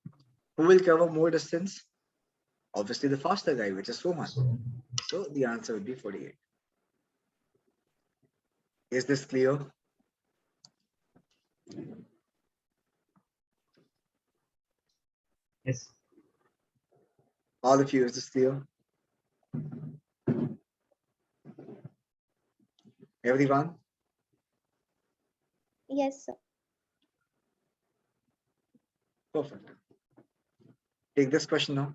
Who will cover more distance? Obviously the faster guy, which is Sohan. So the answer would be 48. Is this clear? Yes. All of you, is this clear? Everyone? Yes, sir. Perfect. Take this question now.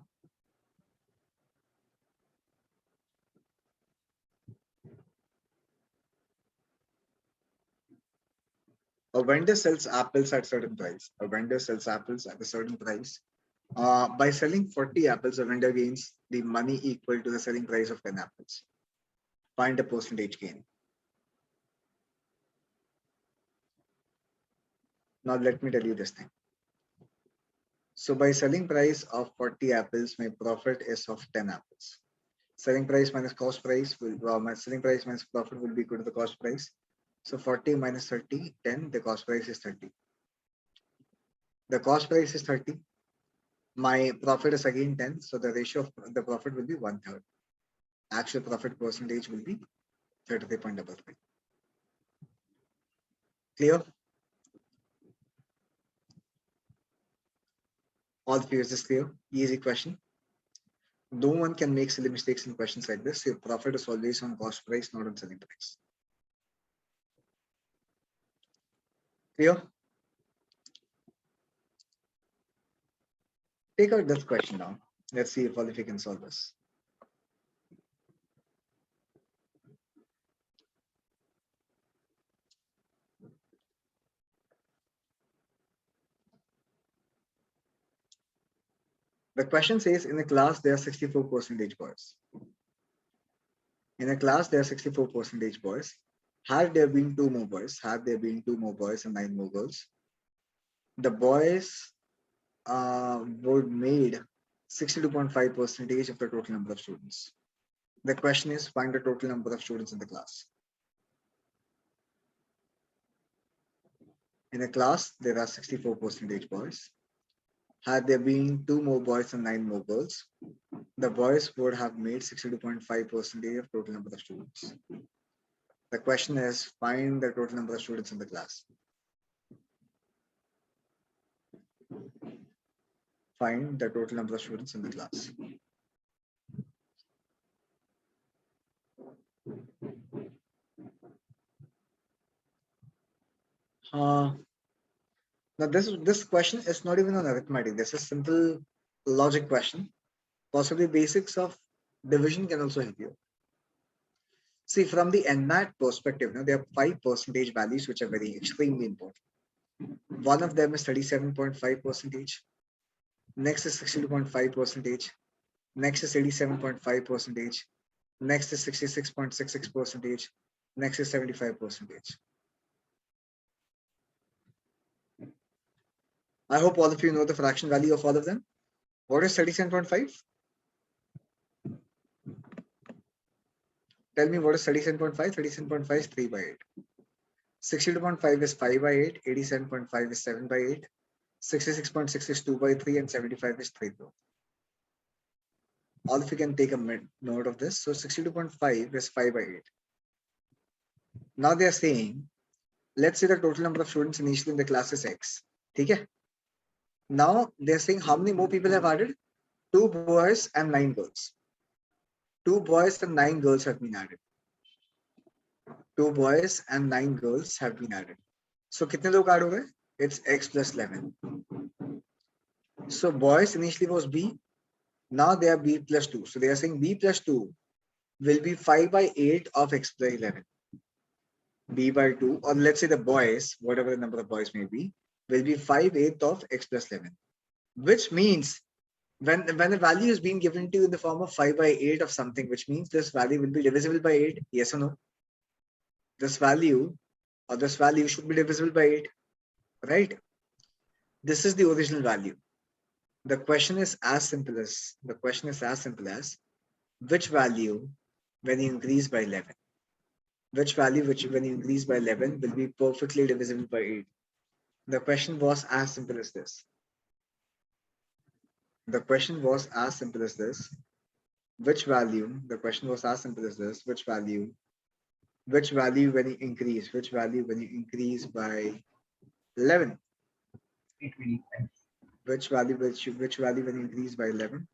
A vendor sells apples at certain price. A vendor sells apples at a certain price. By selling 40 apples, a vendor gains the money equal to the selling price of 10 apples. Find a percentage gain. Now let me tell you this thing. So by selling price of 40 apples, my profit is of 10 apples. Selling price minus cost price will, my selling price minus profit will be equal to the cost price. So 40 minus 30, 10, the cost price is 30. The cost price is 30. My profit is again 10. So the ratio of the profit will be 1/3. Actual profit percentage will be 33.33. Clear? All the is clear? Easy question. No one can make silly mistakes in questions like this. Your profit is always on cost price, not on selling price. Clear? Take out this question now. Let's see if all of you can solve this. The question says in a class there are 64% boys. In a class there are 64% boys. Had there been two more boys, had there been two more boys and 9 more girls, the boys would made 62.5% of the total number of students. The question is find the total number of students in the class. In a class, there are 64% boys. Had there been 2 more boys and 9 more girls, the boys would have made 62.5% of total number of students. The question is find the total number of students in the class. Find the total number of students in the class. Now this question is not even on arithmetic. This is simple logic question. Possibly basics of division can also help you. See, from the NMAT perspective, now there are 5% values which are very extremely important. One of them is 37.5%. Next is 62.5%. Next is 87.5%. Next is 66.66%. Next is 75%. I hope all of you know the fraction value of all of them. What is 37.5? Tell me what is 37.5? 37.5 is 3 by 8. 62.5 is 5 by 8. 87.5 is 7 by 8. 66.6 is 2 by 3 and 75 is 3 by 8. All of you can take a note of this. So 62.5 is 5 by 8. Now they are saying, let's say the total number of students initially in the class is X. Okay? Now they're saying how many more people have added? 2 boys and 9 girls. 2 boys and 9 girls have been added. 2 boys and 9 girls have been added. So kitne log add ho gaye? It's X plus 11. So boys initially was B. Now they are B plus 2. So they are saying B plus 2 will be 5 by 8 of X plus 11. B by 2, or let's say the boys, whatever the number of boys may be, will be 5/8 of X plus 11. Which means when the value is being given to you in the form of 5 by 8 of something, which means this value will be divisible by 8, yes or no? This value should be divisible by 8, right? This is the original value. The question is as simple as which value when you increase by 11? Which value when you increase by 11 will be perfectly divisible by 8? The question was as simple as this. The question was as simple as this. Which value? The question was as simple as this. Which value when you increase? Which value when you increase by 11? 325. Which value when you increase by 11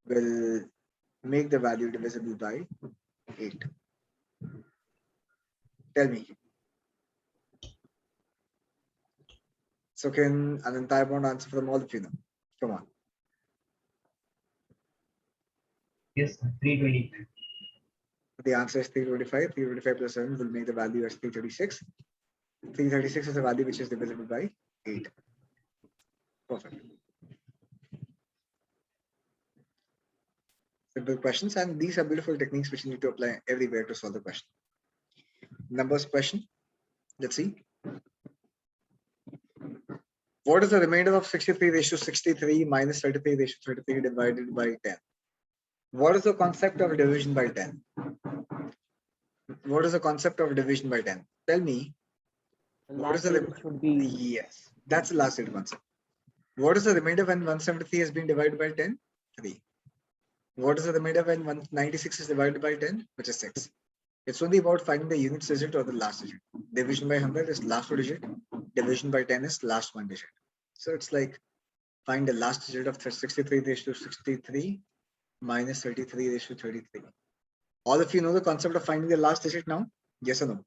will make the value divisible by 8? Tell me. So can Ananta, I want answer from all of you now. Come on. Yes, 325. The answer is 325. 325 plus 7 will make the value as 336. 336 is a value which is divisible by 8. Perfect. Simple questions, and these are beautiful techniques which you need to apply everywhere to solve the question. Numbers question. Let's see. What is the remainder of 63 raised to 63 minus 33 raised to 33 divided by 10? What is the concept of division by 10? What is the concept of division by 10? Tell me. The What is last the digit should be Yes, that's the last digit concept. What is the remainder when 173 has been divided by 10? 3. What is the remainder when 196 is divided by 10? Which is 6. It's only about finding the unit digit or the last digit. Division by 100 is last 2 digit. Division by 10 is last 1 digit. So it's like find the last digit of 63 raised to 63 minus 33 raised to 33. All of you know the concept of finding the last digit now? Yes or no?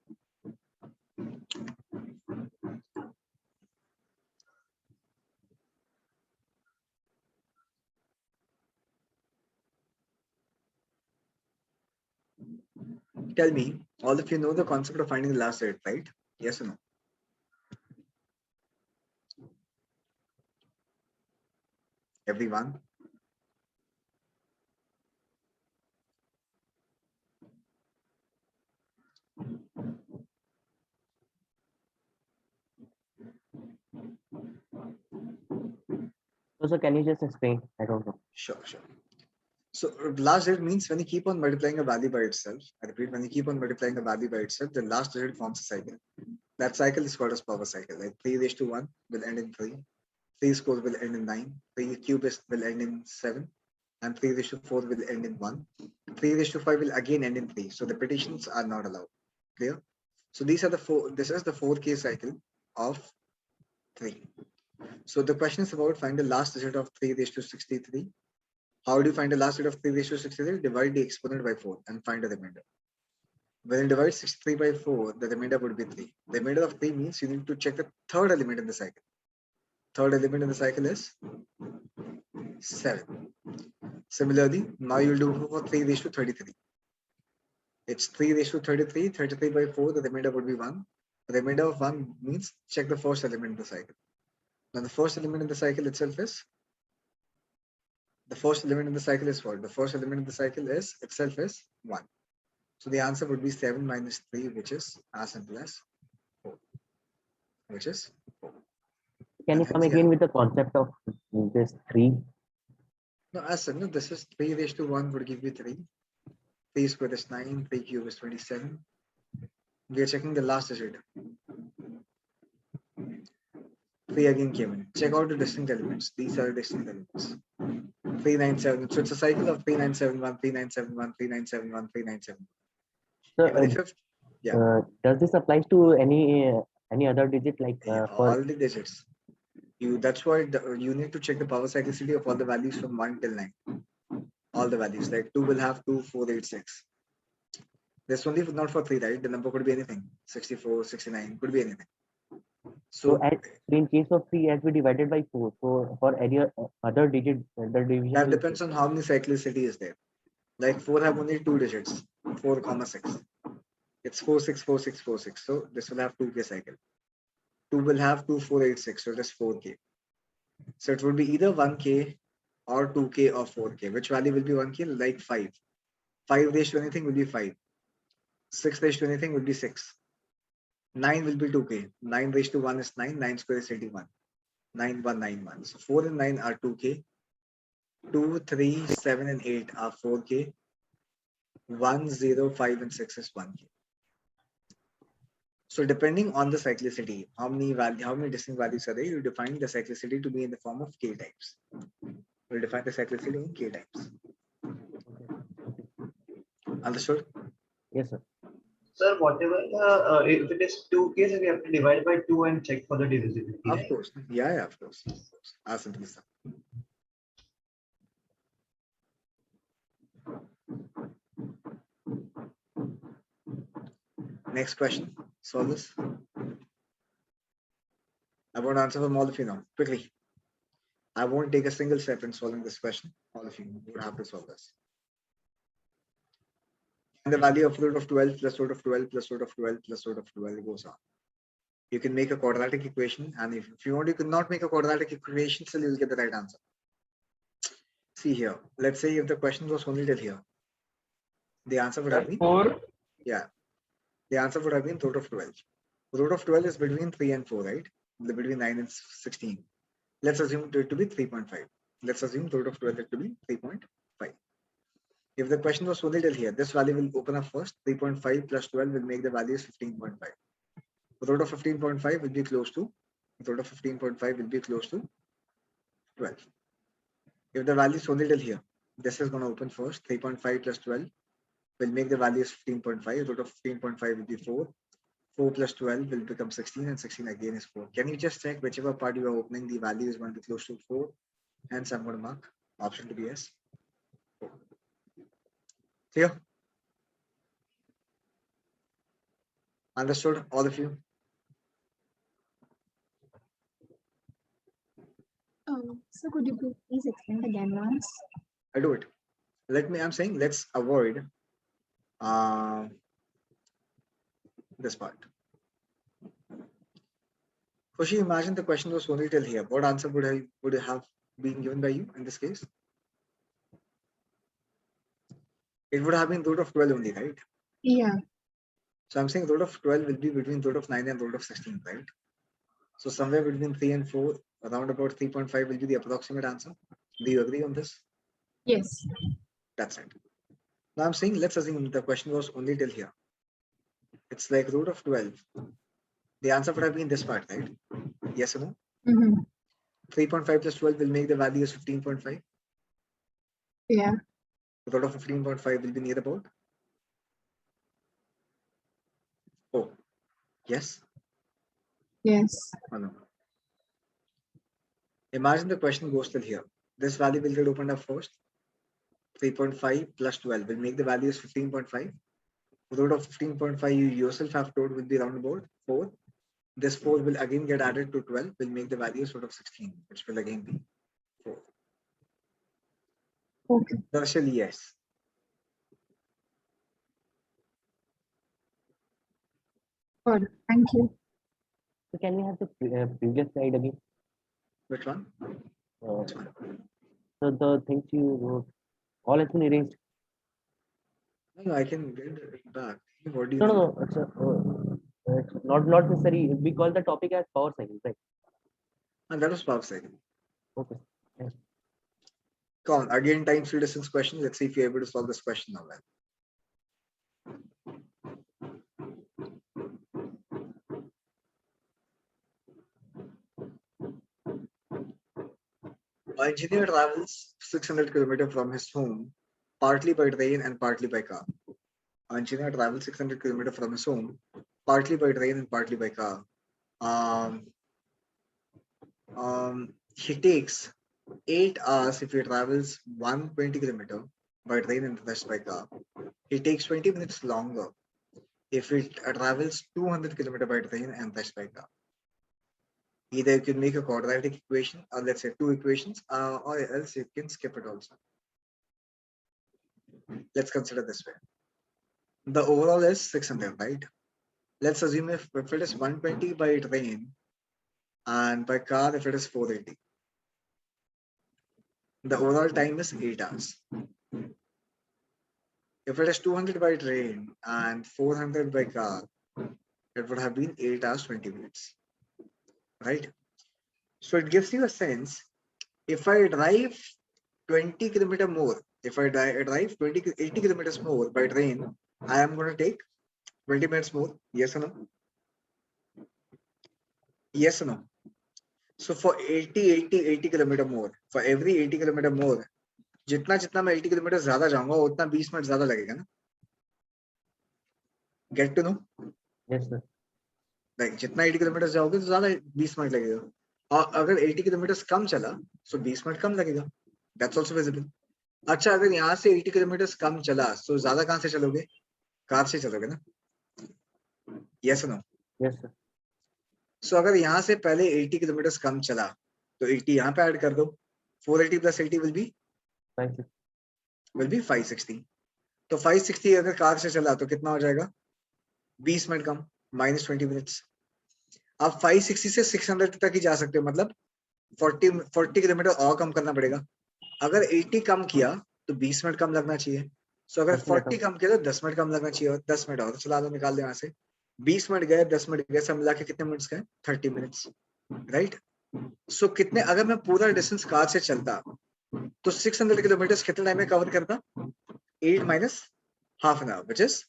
Tell me, all of you know the concept of finding the last digit, right? Yes or no? Everyone? so can you just explain? I don't know. Sure. So last digit means when you keep on multiplying a value by itself. I repeat, when you keep on multiplying a value by itself, the last digit forms a cycle. That cycle is called as power cycle. Like 3 raised to 1 will end in 3. 3 squared will end in 9. 3 cubed will end in 7. And 3 raised to 4 will end in 1. 3 raised to 5 will again end in 3. So the repetitions are not allowed. Clear? So these are the four. This is the 4K cycle of 3. So the question is about find the last digit of 3 raised to 63. How do you find the last digit of 3 raised to 63? Divide the exponent by 4 and find the remainder. When you divide 63 by 4, the remainder would be 3. The remainder of 3 means you need to check the third element in the cycle. Third element in the cycle is 7. Similarly, now you'll do for 3 raised to 33. It's 3 raised to 33. 33 by 4, the remainder would be 1. The remainder of 1 means check the first element in the cycle. Now the first element in the cycle itself is what? The first element in the cycle is itself is 1. So the answer would be 7 minus 3, which is as simple as 4. Which is 4. Can you And come hence, again with the concept of this 3? No, as simple. This is 3 raised to 1 would give you 3. 3 squared is 9. 3 cube is 27. We are checking the last digit. 3 again came in. Check out the distinct elements. These are the distinct elements. 397. So it's a cycle of 3971, 3971, 3971, 3971. So Even if does this apply to any other digit like for all the digits, that's why you need to check the power cyclicity of all the values from 1 till 9. All the values, like 2 will have 2, 4, 8, 6. This only not for 3, right? The number could be anything. 64, 69, could be anything. so in case of 3 as we divided by 4, so for any other digit the division that will depends on how many cyclicity is there. Like 4 have only 2 digits, 4, 6. It's 4, 6, 4, 6, 4, 6. So this will have 2K cycle. 2 will have 2, 4, 8, 6. So just 4K. So it would be either 1K or 2K or 4K. Which value will be 1K? Like 5. 5 raised to anything will be 5. 6 raised to anything will be 6. 9 will be 2K. 9 raised to 1 is 9. 9 square is 81. 9191. So 4 and 9 are 2K. 2, 3, 7 and 8 are 4K. 1, 0, 5 and 6 is 1K. So depending on the cyclicity, how many distinct values are there, you define the cyclicity to be in the form of K types. We'll define the cyclicity in K types. Understood? Yes, sir. Sir, whatever, if it is 2K, we have to divide by 2 and check for the divisibility. Of right? course. Yeah, of course. As simple as that. Next question. Solve this. I want to answer from all of you now, quickly. I won't take a single step in solving this question. All of you would have to solve this. And the value of root of 12 plus root of 12 plus root of 12 plus root of 12 goes on. You can make a quadratic equation, and if you want, you could not make a quadratic equation, still you'll get the right answer. See here, let's say if the question was only till here, the answer would have been 4. Yeah, the answer would have been root of 12. Root of 12 is between 3 and 4, right? Between 9 and 16. Let's assume it to be 3.5. Let's assume the root of 12 it to be 3.5. If the question was only till here, this value will open up first. 3.5 plus 12 will make the value is 15.5. The root of 15.5 will be close to, the root of 15.5 will be close to 12. If the value is only till here, this is going to open first. 3.5 plus 12 will make the value is 15.5. Root of 15.5 will be 4. 4 plus 12 will become 16, and 16 again is 4. Can you just check whichever part you are opening, the value is going to be close to 4? Hence, I'm going to mark option to be yes. Clear? Understood, all of you? So could you please explain again once? I'll do it. I'm saying let's avoid this part. Khushi, imagine the question was only till here. What answer would have been given by you in this case? It would have been root of 12 only, right? Yeah. So I'm saying root of 12 will be between root of 9 and root of 16, right? So somewhere between 3 and 4, around about 3.5 will be the approximate answer. Do you agree on this? Yes. That's it. Now I'm saying let's assume the question was only till here. It's like root of 12. The answer would have been this part, right? Yes or no? 3.5 plus 12 will make the value as 15.5. Yeah. The root of 15.5 will be near about. Oh, yes. Yes. Or no? Imagine the question goes till here. This value will get opened up first. 3.5 plus 12 will make the value as 15.5. The root of 15.5 you yourself have told will be around about 4. This 4 will again get added to 12, will make the value sort of 16, which will again be 4. Okay. Darshal, yes. Good. Thank you. So can we have the previous slide again? Which one? Which one? So the things you wrote, all has been erased. No, I can get it back. What do you No, need? no, no. It's not necessary. We call the topic as power cycle, right? And that was power cycle. Okay. Yes. Come on, again, time field distance question. Let's see if you're able to solve this question now. An engineer travels 600 km from his home, partly by train and partly by car. An engineer travels 600 km from his home, partly by train and partly by car. He takes 8 hours if he travels 120 km by train and the rest by car. He takes 20 minutes longer if he travels 200 km by train and rest by car. Either you can make a quadratic equation, or let's say 2 equations, or else you can skip it also. Let's consider this way. The overall is 600, right? Let's assume if it is 120 by train and by car if it is 480. The overall time is 8 hours. If it is 200 by train and 400 by car, it would have been 8 hours 20 minutes, right? So it gives you a sense, if I drive 20 km more, if I drive 80 kilometers more by train, I am going to take 20 minutes more. Yes or no? Yes or no? So for 80 kilometer more, for every 80 kilometer more, जितना मैं 80 kilometre ज्यादा जाऊंगा उतना 20 minute ज्यादा लगेगा ना. Get to know? Yes, sir. Like जितना 80 kilometre जाओगे तो ज्यादा 20 मिनट लगेगा, और अगर 80 किलोमीटर कम चला तो 20 मिनट कम लगेगा. That's also visible. अच्छा, अगर यहाँ से 80 किलोमीटर कम चला तो ज्यादा कहाँ से चलोगे? कार से चलोगे ना. Yes or no? Yes, sir. So अगर यहाँ से पहले 80 किलोमीटर कम चला तो 80 यहाँ पे ऐड कर दो. 480 plus 80 will be 560. तो 560 अगर कार से चला तो कितना हो जाएगा? 20 मिनट कम, -20 मिनट्स. आप 560 से 600 तक ही जा सकते हो, मतलब 40 किलोमीटर और कम करना पड़ेगा. अगर 80 कम किया तो 20 मिनट कम लगना चाहिए. सो अगर 40 कम किया तो 10 मिनट कम लगना चाहिए, और 10 मिनट और चला दो, निकाल दो यहाँ से. 20 मिनट गए, 10 मिनट गए, सब मिला के कितने मिनट्स गए? 30 मिनट्स, राइट? सो कितने, अगर मैं पूरा डिस्टेंस कार से चलता तो 600 किलोमीटर कितने टाइम में कवर करता? 8 minus half an hour, which is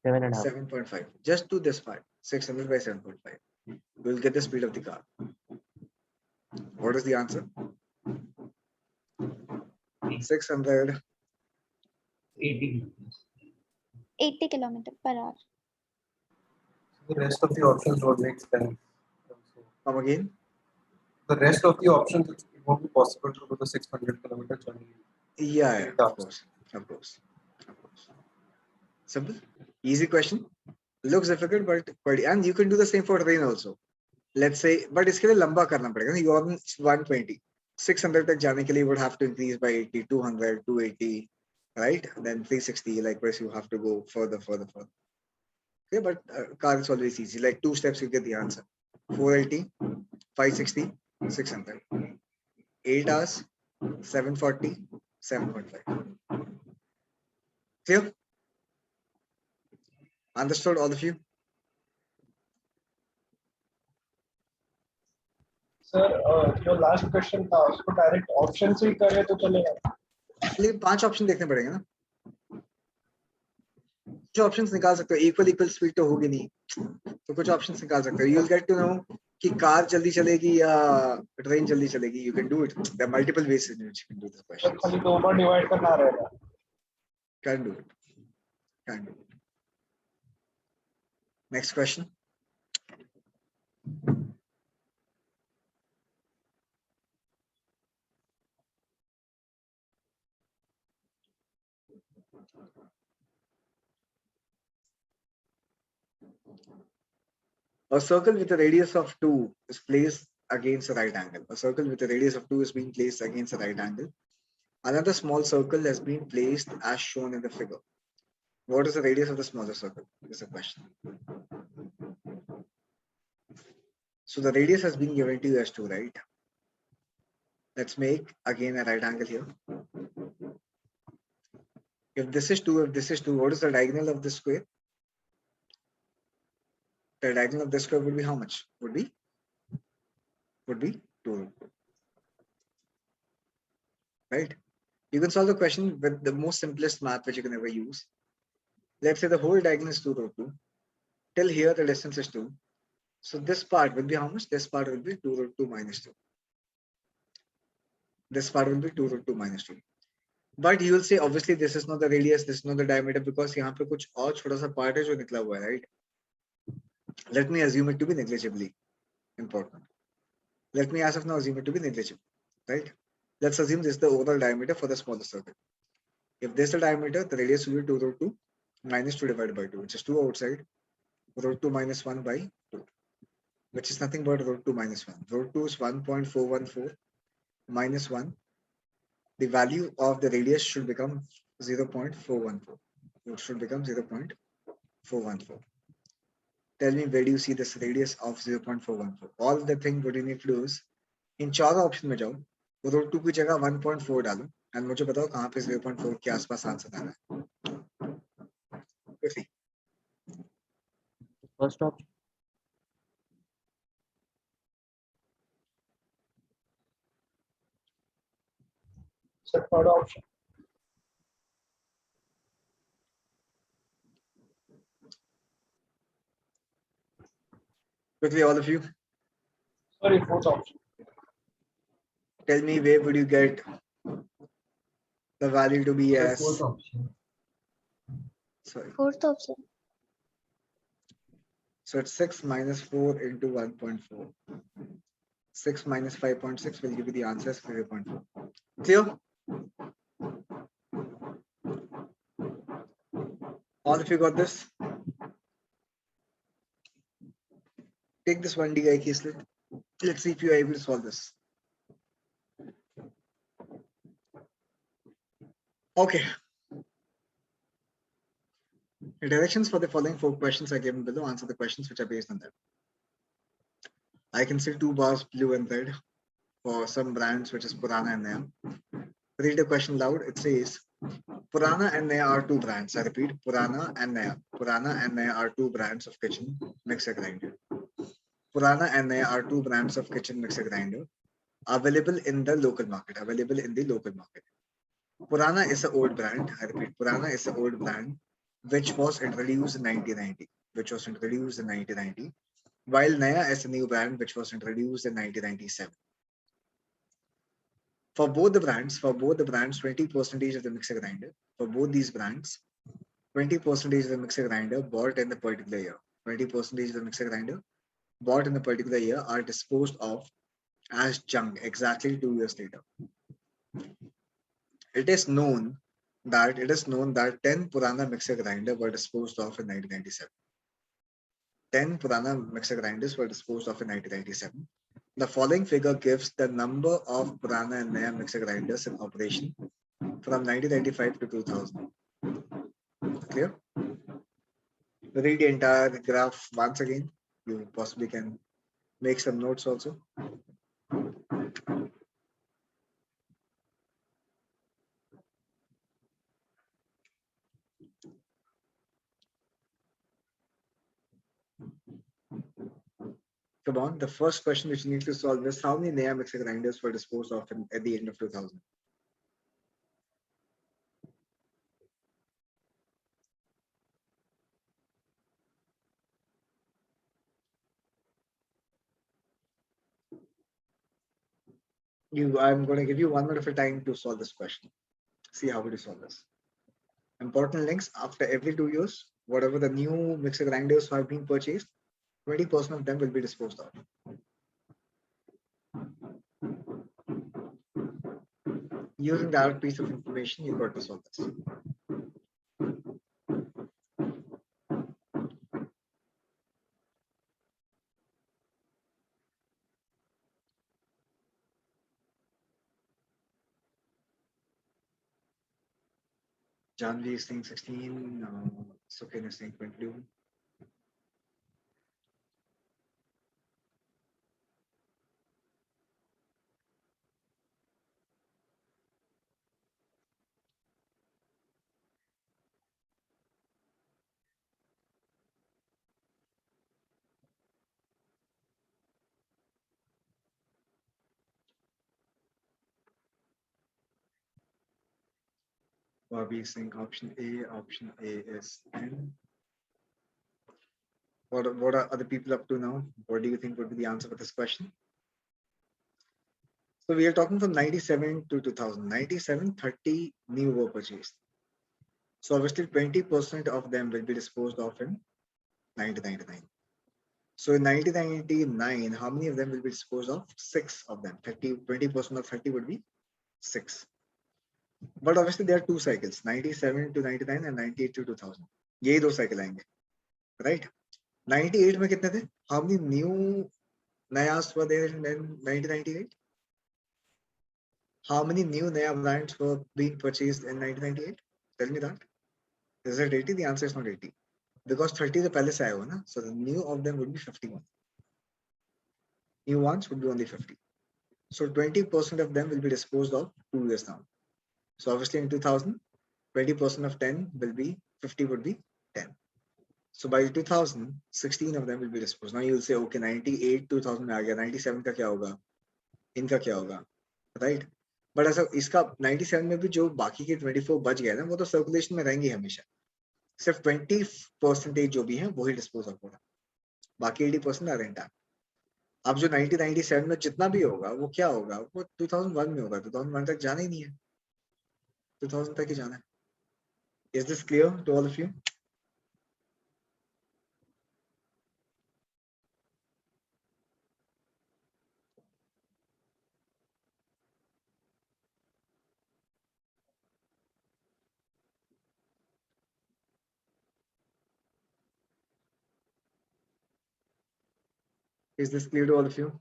7.5. 7.5. Just do this part. 600 by 7.5. You will get the speed of the car. What is the answer? 600. 80. 80 kilometer per hour. The rest of the options would make sense. Also, Come again. the rest of the options, it won't be possible to do the 600-kilometer journey. Yeah, of course. Of course. Of course. Simple. Easy question. Looks difficult, but and you can do the same for train also. Let's say, but इसके लिए लंबा करना पड़ेगा ना. You are on 120. 600 तक जाने के लिए would have to increase by 80, 200, 280, right? Then 360. Likewise, you have to go further. Okay, but car is always easy. Like 2 steps, you get the answer. 480, 560, 600. 8 hours, 740, 7.5. Clear? Understood, all of you? Sir जो last question था उसको direct option से ही करें तो चलेगा? लेकिन 5 option देखने पड़ेंगे ना. कुछ ऑप्शंस निकाल सकते हो. इक्वल स्पीड तो होगी नहीं, तो कुछ ऑप्शंस निकाल सकते हो. You will get to know कि कार जल्दी चलेगी या ट्रेन जल्दी चलेगी. You can do it. There are multiple ways in which you can do this question. खाली दो बार डिवाइड करना रहेगा. Can do it. Next question. A circle with a radius of 2 is placed against a right angle. A circle with a radius of 2 is being placed against a right angle. Another small circle has been placed as shown in the figure. What is the radius of the smaller circle? Is a question. So the radius has been given to you as 2, right? Let's make again a right angle here. If this is 2, what is the diagonal of this square? The diagonal of this square would be how much? Would be 2. Right? You can solve the question with the most simplest math which you can ever use. Let's say the whole diagonal is 2√2. Till here the distance is 2. So this part will be how much? This part will be 2√2 minus 2. This part will be 2√2 minus 2. But you will say obviously this is not the radius, this is not the diameter, because यहाँ पे कुछ और छोटा सा part है जो निकला हुआ है, right? Let me assume it to be negligibly important. Let me as of now assume it to be negligible, right? Let's assume this is the overall diameter for the smaller circle. If this is the diameter, the radius will be 2√2 minus 2 divided by 2, which is 2 outside. √2 minus 1 by 2, which is nothing but √2 minus 1. √2 is 1.414 minus 1. The value of the radius should become 0.414. It should become 0.414. Tell me, where do you see this radius of 0.414? All the thing what you need to do is, in चारों option में जाओ, √2 की जगह 1.4 डालो, and मुझे बताओ कहाँ पे 0.4 के आसपास आंसर आ रहा है. Quickly. First option. Sir third option. Quickly, all of you. Sorry fourth option. Tell me, where would you get the value to be as? Fourth option. Sorry. Fourth option. So it's 6 minus 4 into 1.4. 6 minus 5.6 will give you the answer as 0.4. Clear? All of you got this? Take this 1D case. Let's see if you are able to solve this. Okay. The directions for the following 4 questions are given below. Answer the questions which are based on that. I can see 2 bars blue and red for some brands, which is Purana and Naya. Read the question loud. It says, Purana and Naya are 2 brands. I repeat, Purana and Naya. Purana and Naya are 2 brands of kitchen mixer grinder. Purana and Naya are two brands of kitchen mixer grinder available in the local market. Purana is an old brand. I repeat, Purana is an old brand which was introduced in 1990. While Naya is a new brand which was introduced in 1997. For both the brands, 20% of the mixer grinder. For both these brands, 20% of the mixer grinder bought in the particular year. 20% of the mixer grinder bought in the particular year are disposed of as junk exactly 2 years later. It is known that 10 Purana mixer grinder were disposed of in 1997. 10 Purana mixer grinders were disposed of in 1997. The following figure gives the number of Purana and Naya mixer grinders in operation from 1995 to 2000. Clear? Read the entire graph once again. You possibly can make some notes also. Come on, the first question which you need to solve is how many Naya mixer grinders were disposed of at the end of 2000? I'm going to give you 1 minute of a time to solve this question. See how would you solve this. Important links: after every 2 years, whatever the new mixer grinders have been purchased, 20% of them will be disposed of. Using that piece of information, you got to solve this. Janvi is saying 16, Sukin is saying 22. Bobby is saying option A is 10. What are other people up to now? What do you think would be the answer for this question? So we are talking from 97 to 2000. 97, 30 new were purchased. So obviously 20% of them will be disposed of in 1999. So in 1999, how many of them will be disposed of? 6 of them. 20% of 30 would be 6. But obviously there are 2 cycles, 97 to 99 and 98 to 2000. ये 2 cycle आएंगे, right? 98 में कितने थे? How many new Nayas were there in 1998? How many new Naya brands were being purchased in 1998? Tell me that. Is it 80? The answer is not 80. Because 30 the palace आया हुआ ना, so the new of them would be 51. New ones would be only 50. So 20% of them will be disposed of 2 years now. So obviously in 2000, 20% of 10 will be 50 would be 10. So by 2000, 16 of them will be disposed. Now you will say, okay, 98 2000 में आ गया, 97 का क्या होगा? इनका क्या होगा? Right? But ऐसा इसका 97 में भी जो बाकी के 24 बच गए ना, वो तो सर्कुलेशन में रहेंगे हमेशा. सिर्फ 20% जो भी है वही डिस्पोज ऑफ होगा, बाकी 80% आर इंटैक्ट. अब जो 1997 में जितना भी होगा वो क्या होगा? वो 2001 में होगा. 2001 तक जाना ही नहीं है, 2000 तक ही जाना है. Is this clear to all of you? Is this clear to all of you?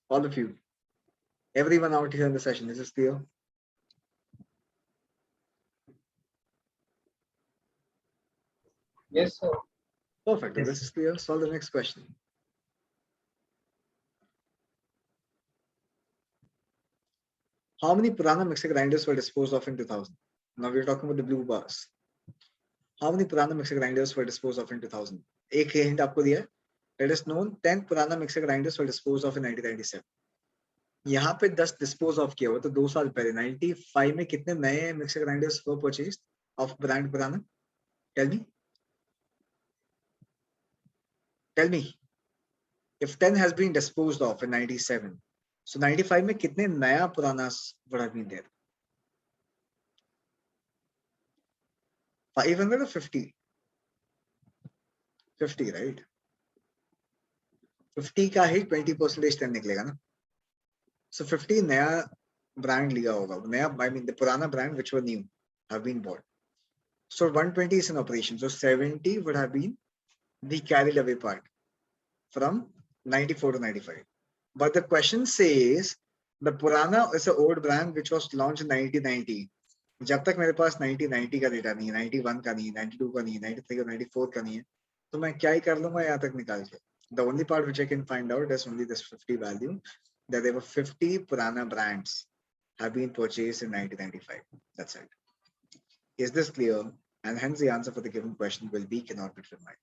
All of you. Everyone out here in the session, is this clear? Yes, sir. Perfect. Yes. This is clear. Solve the next question. How many Purana mixer grinders were disposed of in 2000? Now we're talking about the blue bars. How many Purana mixer grinders were disposed of in 2000? एक hint आपको दिया है. It is known 10 Purana mixer grinders were disposed of in 1997. यहाँ पे 10 dispose of किया हुआ तो 2 साल पहले 95 में कितने नए mixer grinders were purchased of brand Purana? Tell me. Tell me. If 10 has been disposed of in 97, so 95 में कितने नया Puranas would have been there? 500 or 50? 50, right? 50 का ही 20% 10 निकलेगा ना. So 50 नया brand लिया होगा. नया, I mean the Purana brand which were new have been bought. So 120 is in operation. So 70 would have been the carried away part from 94 to 95. But the question says the Purana is an old brand which was launched in 1990. जब तक मेरे पास 1990 का data नहीं है, 91 का नहीं है, 92 का नहीं है, 93 और 94 का नहीं है, तो मैं क्या ही कर लूंगा यहाँ तक निकाल के. The only part which I can find out is only this 50 value, that there were 50 Purana brands have been purchased in 1995. That's it. Is this clear? And hence the answer for the given question will be cannot be determined.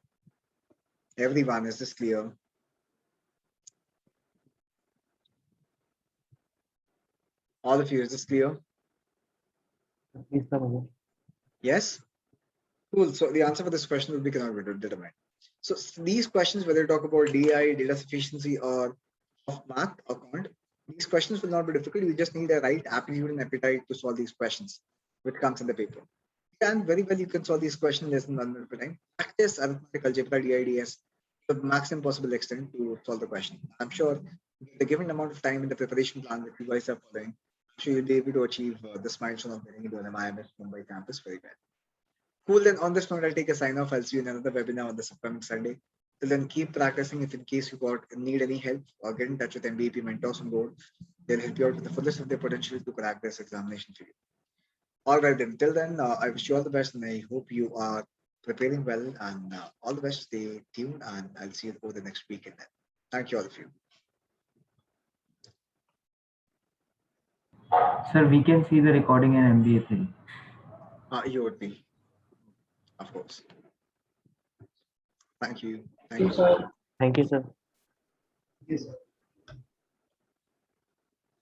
Everyone, is this clear? All of you, is this clear? Please come again. Yes? Cool. So the answer for this question will be cannot be determined. So these questions, whether you talk about DI, data sufficiency, or of math or quant, these questions will not be difficult. You just need a right aptitude and appetite to solve these questions, which comes in the paper. And very well, you can solve these questions less than 1 minute per time. Practice arithmetic algebra, DIDS, to the maximum possible extent to solve the question. I'm sure the given amount of time in the preparation plan that you guys are following, I'm sure you'll be able to achieve this milestone of getting into an MIMS Mumbai campus very well. Cool, then on this note, I'll take a sign off. I'll see you in another webinar on this upcoming Sunday. Till then, keep practicing. If in case you need any help, or get in touch with MBAP mentors on board. They'll help you out with the fullest of their potential to crack this examination for you. All right, then. Till then, I wish you all the best, and I hope you are preparing well. And all the best. Stay tuned, and I'll see you over the next weekend. Then. Thank you all of you. Sir, we can see the recording in MBA 3. You would be, of course. Thank you. Thank you, sir. Thank you, sir. Yes, sir.